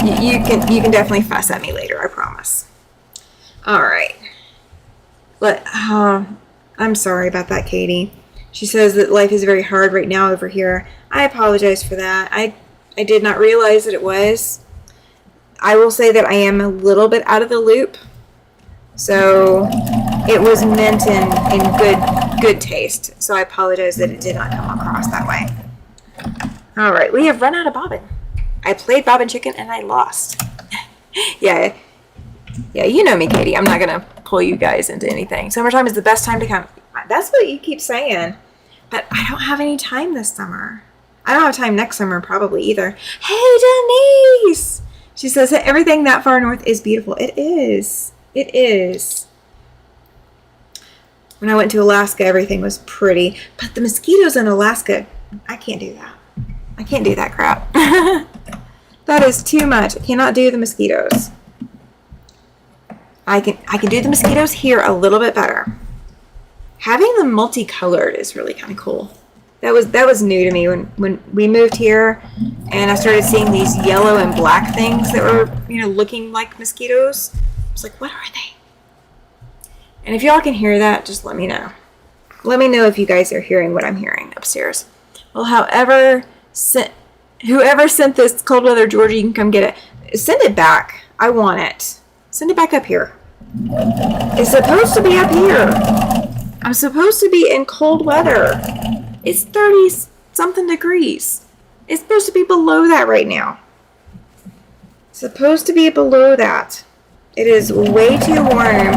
you can definitely fuss at me later, I promise. All right. I'm sorry about that, Katie. She says that life is very hard right now over here. I apologize for that. I did not realize that it was. I will say that I am a little bit out of the loop. So it was meant in good taste. So I apologize that it did not come across that way. All right, we have run out of bobbin. I played bobbin chicken and I lost. Yeah, you know me, Katie. I'm not going to pull you guys into anything. Summertime is the best time to come. That's what you keep saying. But I don't have any time this summer. I don't have time next summer probably either. Hey, Denise! She says that everything that far north is beautiful. It is. It is. When I went to Alaska, everything was pretty. But the mosquitoes in Alaska, I can't do that. I can't do that crap. That is too much. I cannot do the mosquitoes. I can do the mosquitoes here a little bit better. Having them multicolored is really kind of cool. That was new to me when we moved here, and I started seeing these yellow and black things that were, looking like mosquitoes. I was like, what are they? And if y'all can hear that, just let me know. Let me know if you guys are hearing what I'm hearing upstairs. Well, whoever sent this cold weather Georgie, you can come get it. Send it back. I want it. Send it back up here. It's supposed to be up here. I'm supposed to be in cold weather. It's 30-something degrees. It's supposed to be below that right now. It's supposed to be below that. It is way too warm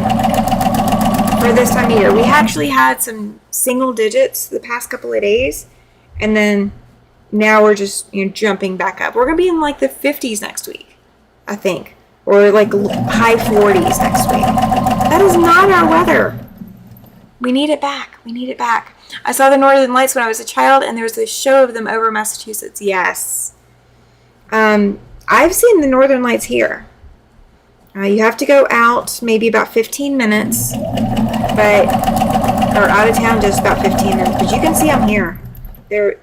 for this time of year. We actually had some single digits the past couple of days, and then now we're just jumping back up. We're going to be in like the 50s next week, I think, or like high 40s next week. That is not our weather. We need it back. We need it back. I saw the Northern Lights when I was a child, and there was a show of them over Massachusetts. Yes. I've seen the Northern Lights here. You have to go out maybe about 15 minutes, or out of town just about 15 minutes. But you can see them here. They're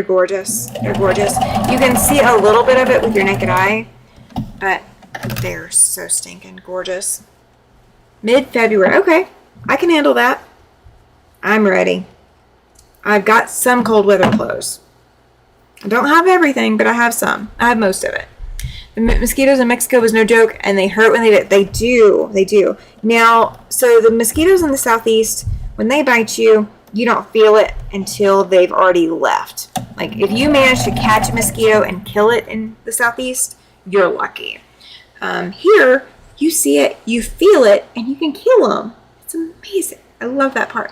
gorgeous. They're gorgeous. You can see a little bit of it with your naked eye, but they're so stinking gorgeous. Mid-February. Okay, I can handle that. I'm ready. I've got some cold weather clothes. I don't have everything, but I have some. I have most of it. The mosquitoes in Mexico was no joke, and they hurt when they did. They do. Now, so the mosquitoes in the southeast, when they bite you, you don't feel it until they've already left. Like, if you manage to catch a mosquito and kill it in the southeast, you're lucky. Here, you see it, you feel it, and you can kill them. It's amazing. I love that part.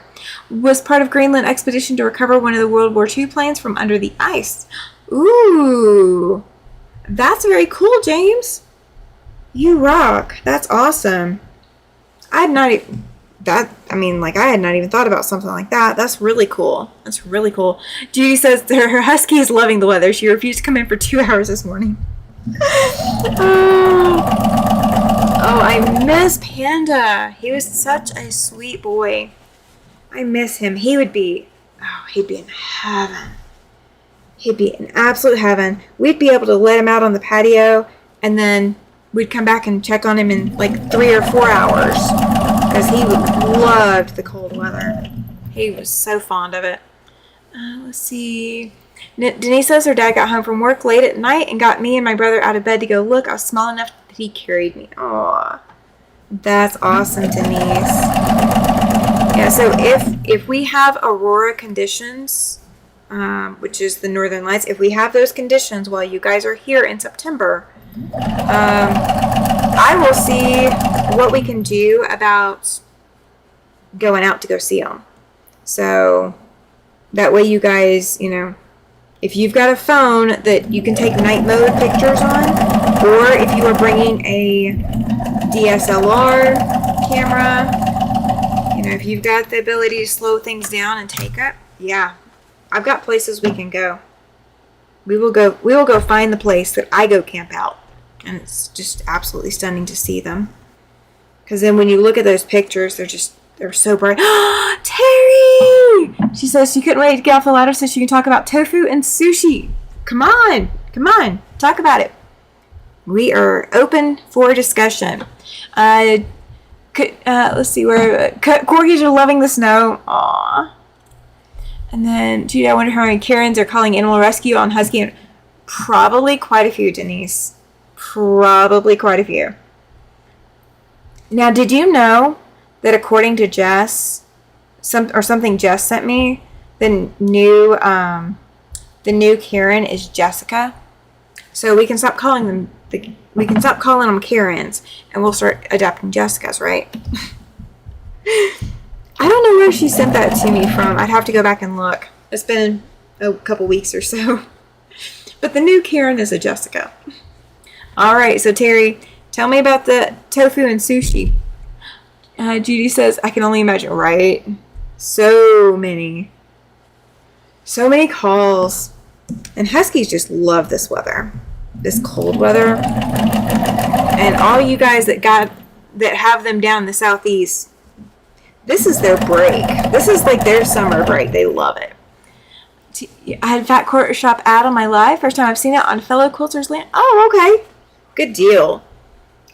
Was part of Greenland expedition to recover one of the World War II planes from under the ice. Ooh, that's very cool, James. You rock. That's awesome. I had not even thought about something like that. That's really cool. That's really cool. Judy says that her husky is loving the weather. She refused to come in for 2 hours this morning. Oh, I miss Panda. He was such a sweet boy. I miss him. He'd be in heaven. He'd be in absolute heaven. We'd be able to let him out on the patio, and then we'd come back and check on him in like 3 or 4 hours, because he loved the cold weather. He was so fond of it. Let's see. Denise says her dad got home from work late at night and got me and my brother out of bed to go look. I was small enough that he carried me. Aw, that's awesome, Denise. Yeah, so if we have aurora conditions, which is the Northern Lights, if we have those conditions while you guys are here in September, I will see what we can do about going out to go see them. So that way you guys, if you've got a phone that you can take night mode pictures on, or if you are bringing a DSLR camera, if you've got the ability to slow things down and take it, yeah, I've got places we can go. We will go find the place that I go camp out, and it's just absolutely stunning to see them. Because then when you look at those pictures, they're so bright. Terry! She says she couldn't wait to get off the ladder so she can talk about tofu and sushi. Come on, talk about it. We are open for discussion. Let's see where corgis are loving the snow. Aww. And then, Judy, I wonder how many Karens are calling animal rescue on husky. Probably quite a few, Denise. Probably quite a few. Now, did you know that according to Jess, something Jess sent me, the new Karen is Jessica. So we can stop calling them Karens, and we'll start adopting Jessicas, right? I don't know where she sent that to me from. I'd have to go back and look. It's been a couple weeks or so. But the new Karen is a Jessica. All right, so Terry, tell me about the tofu and sushi. Judy says, I can only imagine, right? So many calls. And huskies just love this weather, this cold weather. And all you guys that got that have them down in the Southeast, this is their break. This is like their summer break. They love it. I had Fat Quarter Shop ad on my live. First time I've seen it on fellow quilters land. Oh, okay. Good deal.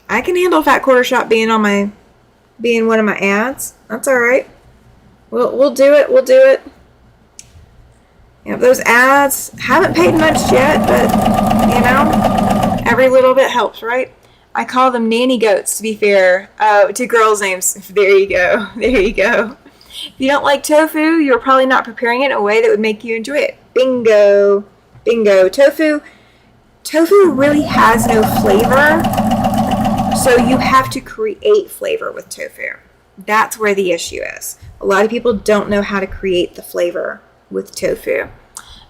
I can handle Fat Quarter Shop being one of my ads. That's all right. We'll do it. We'll do it. Yeah, those ads haven't paid much yet, but you know, every little bit helps, right? I call them nanny goats, to be fair, to girls' names. There you go. There you go. If you don't like tofu, you're probably not preparing it in a way that would make you enjoy it. Bingo. Bingo. Tofu really has no flavor, so you have to create flavor with tofu. That's where the issue is. A lot of people don't know how to create the flavor with tofu.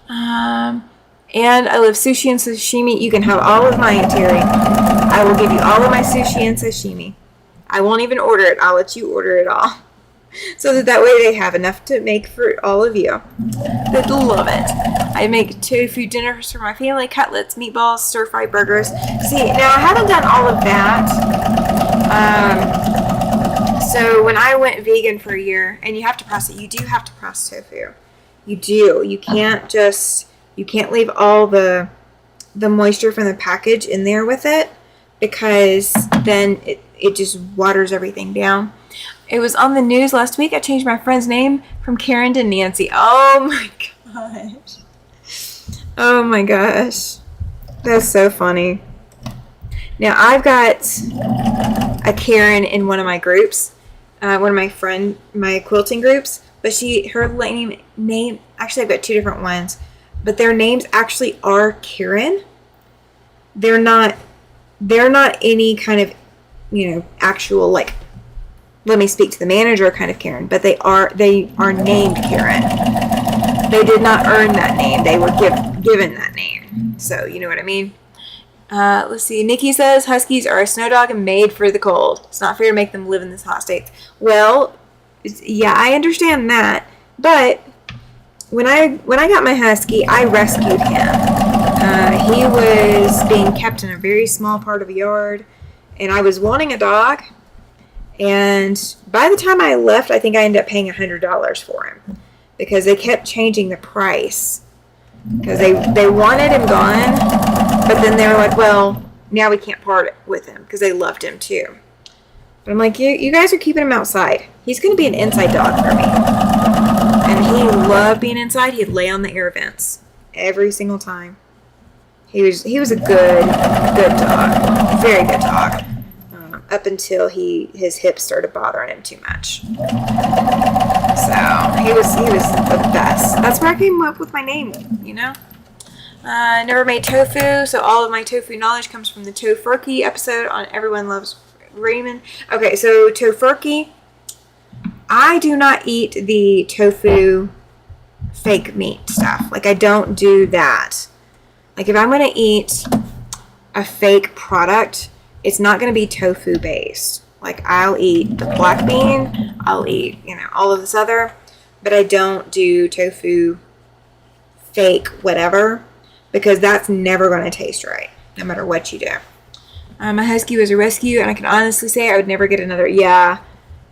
And I love sushi and sashimi. You can have all of mine, Terry. I will give you all of my sushi and sashimi. I won't even order it. I'll let you order it all. So that way they have enough to make for all of you. They'd love it. I make tofu dinners for my family, cutlets, meatballs, stir-fry burgers. See, now I haven't done all of that. So when I went vegan for a year, and you have to press it, you do have to press tofu. You do. You can't leave all the moisture from the package in there with it, because then it just waters everything down. It was on the news last week. I changed my friend's name from Karen to Nancy. Oh my gosh. Oh my gosh. That's so funny. Now I've got a Karen in one of my groups, one of my quilting groups, but her name, actually I've got two different ones, but their names actually are Karen. They're not any kind of, actual, like, let me speak to the manager kind of Karen, but they are named Karen. They did not earn that name. They were given that name. So, you know what I mean? Let's see. Nikki says Huskies are a snow dog and made for the cold. It's not fair to make them live in this hot state. Well, yeah, I understand that. But when I got my Husky, I rescued him. He was being kept in a very small part of a yard, and I was wanting a dog. And by the time I left, I think I ended up paying $100 for him, because they kept changing the price, because they wanted him gone, but then they were like, well, now we can't part with him, because they loved him too. But I'm like, you guys are keeping him outside. He's going to be an inside dog for me. And he loved being inside. He'd lay on the air vents every single time. He was a good dog, very good dog. Up until his hips started bothering him too much. So he was the best. That's where I came up with my name, I never made tofu, so all of my tofu knowledge comes from the Tofurkey episode on Everyone Loves Raymond. Okay, so Tofurkey, I do not eat the tofu fake meat stuff. Like, I don't do that. Like, if I'm going to eat a fake product, it's not going to be tofu based. Like, I'll eat the black bean, I'll eat, all of this other, but I don't do tofu fake whatever, because that's never going to taste right, no matter what you do. My Husky was a rescue, and I can honestly say I would never get another. Yeah,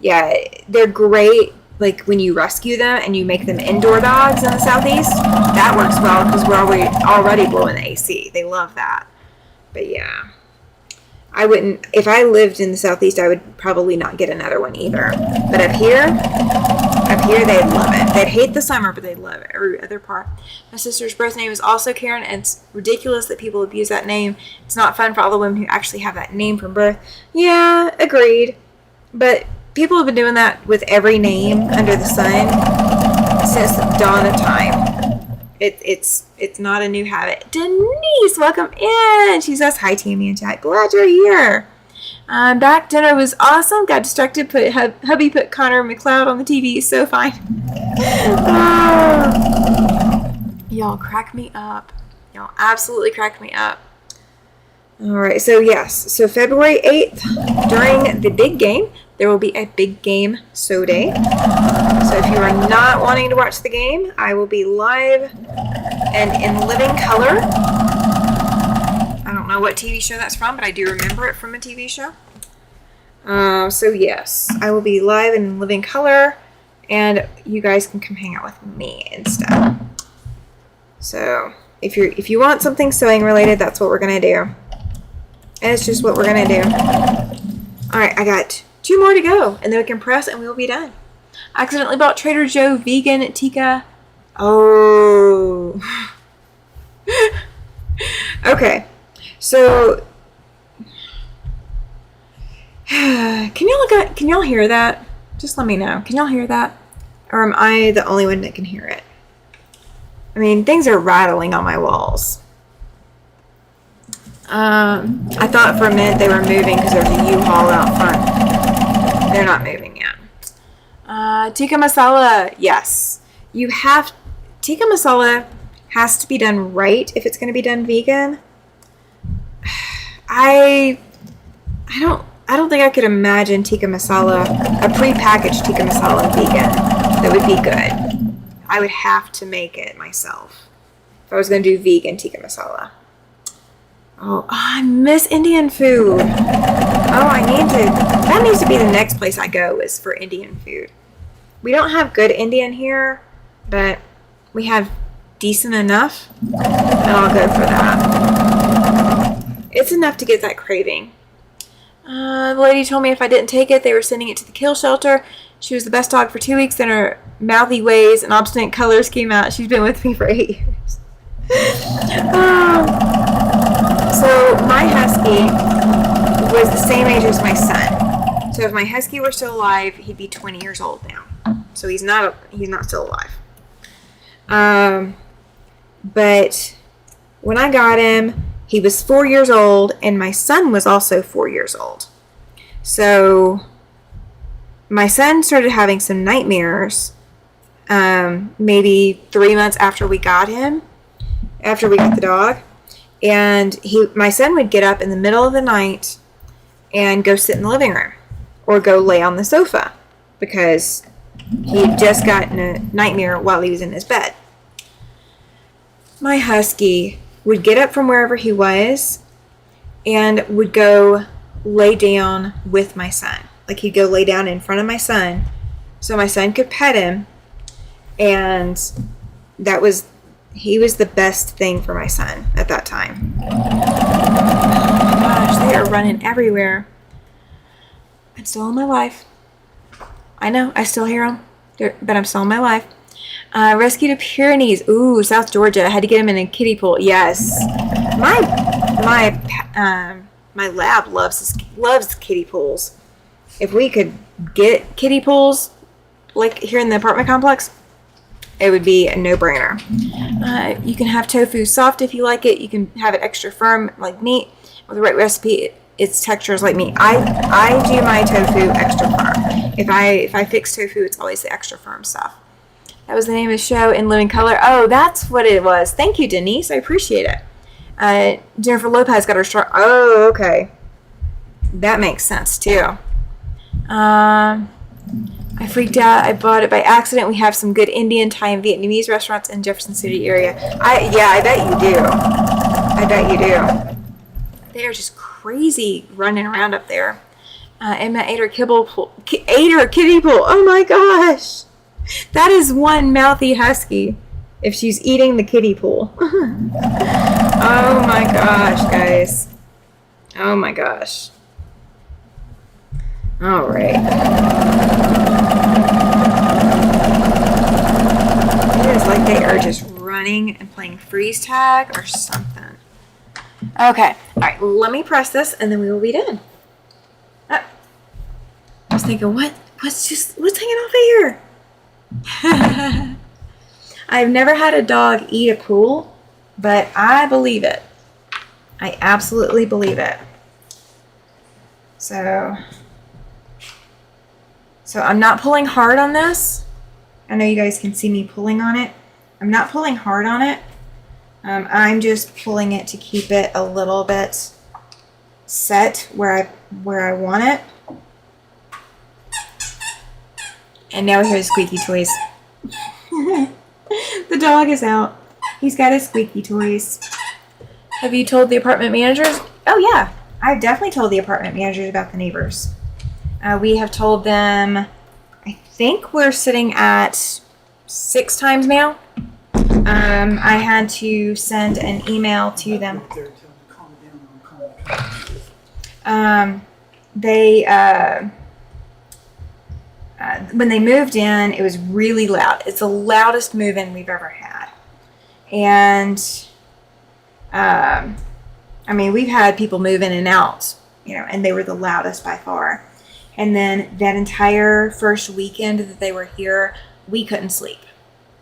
they're great. Like, when you rescue them and you make them indoor dogs in the Southeast, that works well, because we're already blowing the AC. They love that. But yeah. I wouldn't, if I lived in the Southeast, I would probably not get another one either. But up here, they'd love it. They'd hate the summer, but they'd love every other part. My sister's birth name is also Karen, and it's ridiculous that people abuse that name. It's not fun for all the women who actually have that name from birth. Yeah, agreed. But people have been doing that with every name under the sun since the dawn of time. It's not a new habit. Denise, welcome in. She says, hi, Tammy and Jack. Glad you're here. Back dinner was awesome. Got distracted. Hubby put Connor McLeod on the TV. It's so fine. Y'all crack me up. Y'all absolutely crack me up. All right. So, yes. So, February 8th, during the big game, there will be a big game day. So if you are not wanting to watch the game, I will be live and in living color. I don't know what TV show that's from, but I do remember it from a TV show. So yes, I will be live in living color, and you guys can come hang out with me instead. So if you want something sewing related, that's what we're gonna do. And it's just what we're gonna do. All right, I got 2 more to go, and then we can press, and we will be done. I accidentally bought Trader Joe vegan tikka. Oh. Okay, so can y'all hear that? Just let me know. Can y'all hear that? Or am I the only one that can hear it? I mean, things are rattling on my walls. I thought for a minute they were moving because there's a U-Haul out front. They're not moving yet. Tikka masala, yes. Tikka masala has to be done right if it's going to be done vegan. I don't think I could imagine tikka masala, a prepackaged tikka masala vegan that would be good. I would have to make it myself if I was going to do vegan tikka masala. Oh, I miss Indian food. That needs to be the next place I go, is for Indian food. We don't have good Indian here, but we have decent enough, and I'll go for that. It's enough to get that craving. The lady told me if I didn't take it, they were sending it to the kill shelter. She was the best dog for 2 weeks, then her mouthy ways and obstinate colors came out. She's been with me for 8 years. So my husky was the same age as my son. So if my husky were still alive, he'd be 20 years old now. So he's not still alive. But when I got him, he was 4 years old, and my son was also 4 years old. So my son started having some nightmares maybe 3 months after we got the dog. And my son would get up in the middle of the night and go sit in the living room or go lay on the sofa because he had just gotten a nightmare while he was in his bed. My husky would get up from wherever he was and would go lay down with my son. Like, he'd go lay down in front of my son so my son could pet him, and he was the best thing for my son at that time. Oh my gosh, they are running everywhere. I'm still in my life. I know, I still hear them, but I'm still in my life. Rescued a Pyrenees. Ooh, South Georgia. I had to get him in a kiddie pool. Yes. My lab loves kiddie pools. If we could get kiddie pools like here in the apartment complex, it would be a no-brainer. You can have tofu soft if you like it. You can have it extra firm like meat. With the right recipe, its texture is like meat. I do my tofu extra firm. If I fix tofu, it's always the extra firm stuff. That was the name of the show, In Living Color. Oh, that's what it was. Thank you, Denise. I appreciate it. Jennifer Lopez got her start. Oh, okay. That makes sense, too. I freaked out. I bought it by accident. We have some good Indian, Thai, and Vietnamese restaurants in Jefferson City area. I bet you do. I bet you do. They are just crazy running around up there. Emma ate her kiddie pool. Oh, my gosh. That is one mouthy husky if she's eating the kiddie pool. Oh my gosh, guys. Oh my gosh. All right. It is like they are just running and playing freeze tag or something. Okay. All right. Let me press this and then we will be done. I was thinking, what's hanging off of here? I've never had a dog eat a pool, but I believe it. I absolutely believe it. So I'm not pulling hard on this. I know you guys can see me pulling on it. I'm not pulling hard on it. I'm just pulling it to keep it a little bit set where I want it. And now we hear the squeaky toys. The dog is out. He's got his squeaky toys. Have you told the apartment managers? Oh yeah, I've definitely told the apartment managers about the neighbors. We have told them, I think we're sitting at 6 times now. I had to send an email to them. When they moved in, it was really loud. It's the loudest move-in we've ever had. And, we've had people move in and out, and they were the loudest by far. And then that entire first weekend that they were here, we couldn't sleep.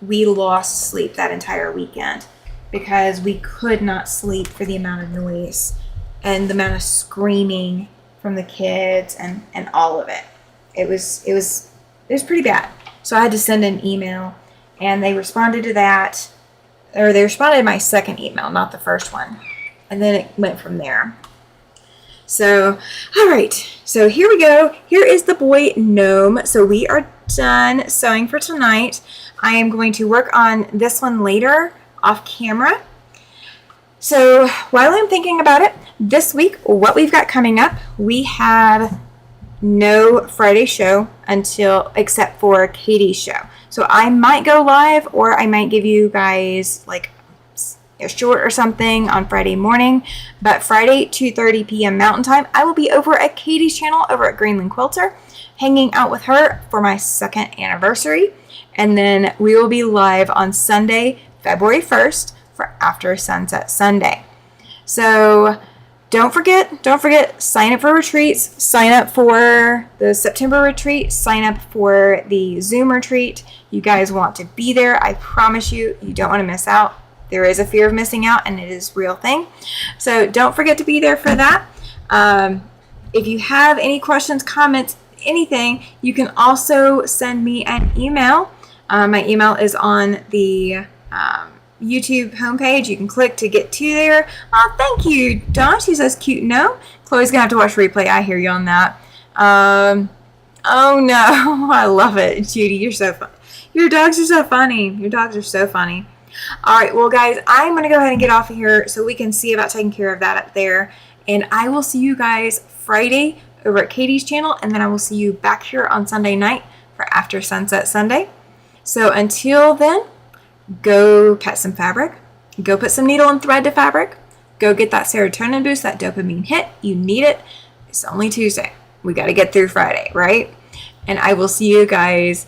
We lost sleep that entire weekend because we could not sleep for the amount of noise and the amount of screaming from the kids and all of it. It was pretty bad. So I had to send an email, and they responded to that, or they responded to my second email, not the first one. And then it went from there. So, all right. So here we go. Here is the boy gnome. So we are done sewing for tonight. I am going to work on this one later off camera. So while I'm thinking about it, this week, what we've got coming up, we have no Friday show except for Katie's show. So I might go live, or I might give you guys like a short or something on Friday morning. But Friday, 2:30 p.m. Mountain Time, I will be over at Katie's channel over at Greenland Quilter, hanging out with her for my 2nd anniversary. And then we will be live on Sunday, February 1st for After Sunset Sunday. So don't forget, sign up for retreats, sign up for the September retreat, sign up for the Zoom retreat. You guys want to be there. I promise you, you don't want to miss out. There is a fear of missing out, and it is a real thing. So don't forget to be there for that. If you have any questions, comments, anything, you can also send me an email. My email is on the YouTube homepage. You can click to get to there. Oh, thank you, Dawn. She says cute no. Chloe's gonna have to watch replay. I hear you on that. Oh no, I love it, Judy. You're so fun. Your dogs are so funny. Your dogs are so funny. All right, well, guys, I'm gonna go ahead and get off of here so we can see about taking care of that up there. And I will see you guys Friday over at Katie's channel, and then I will see you back here on Sunday night for After Sunset Sunday. So until then, go cut some fabric, go put some needle and thread to fabric, go get that serotonin boost, that dopamine hit. You need it. It's only Tuesday. We got to get through Friday, right? And I will see you guys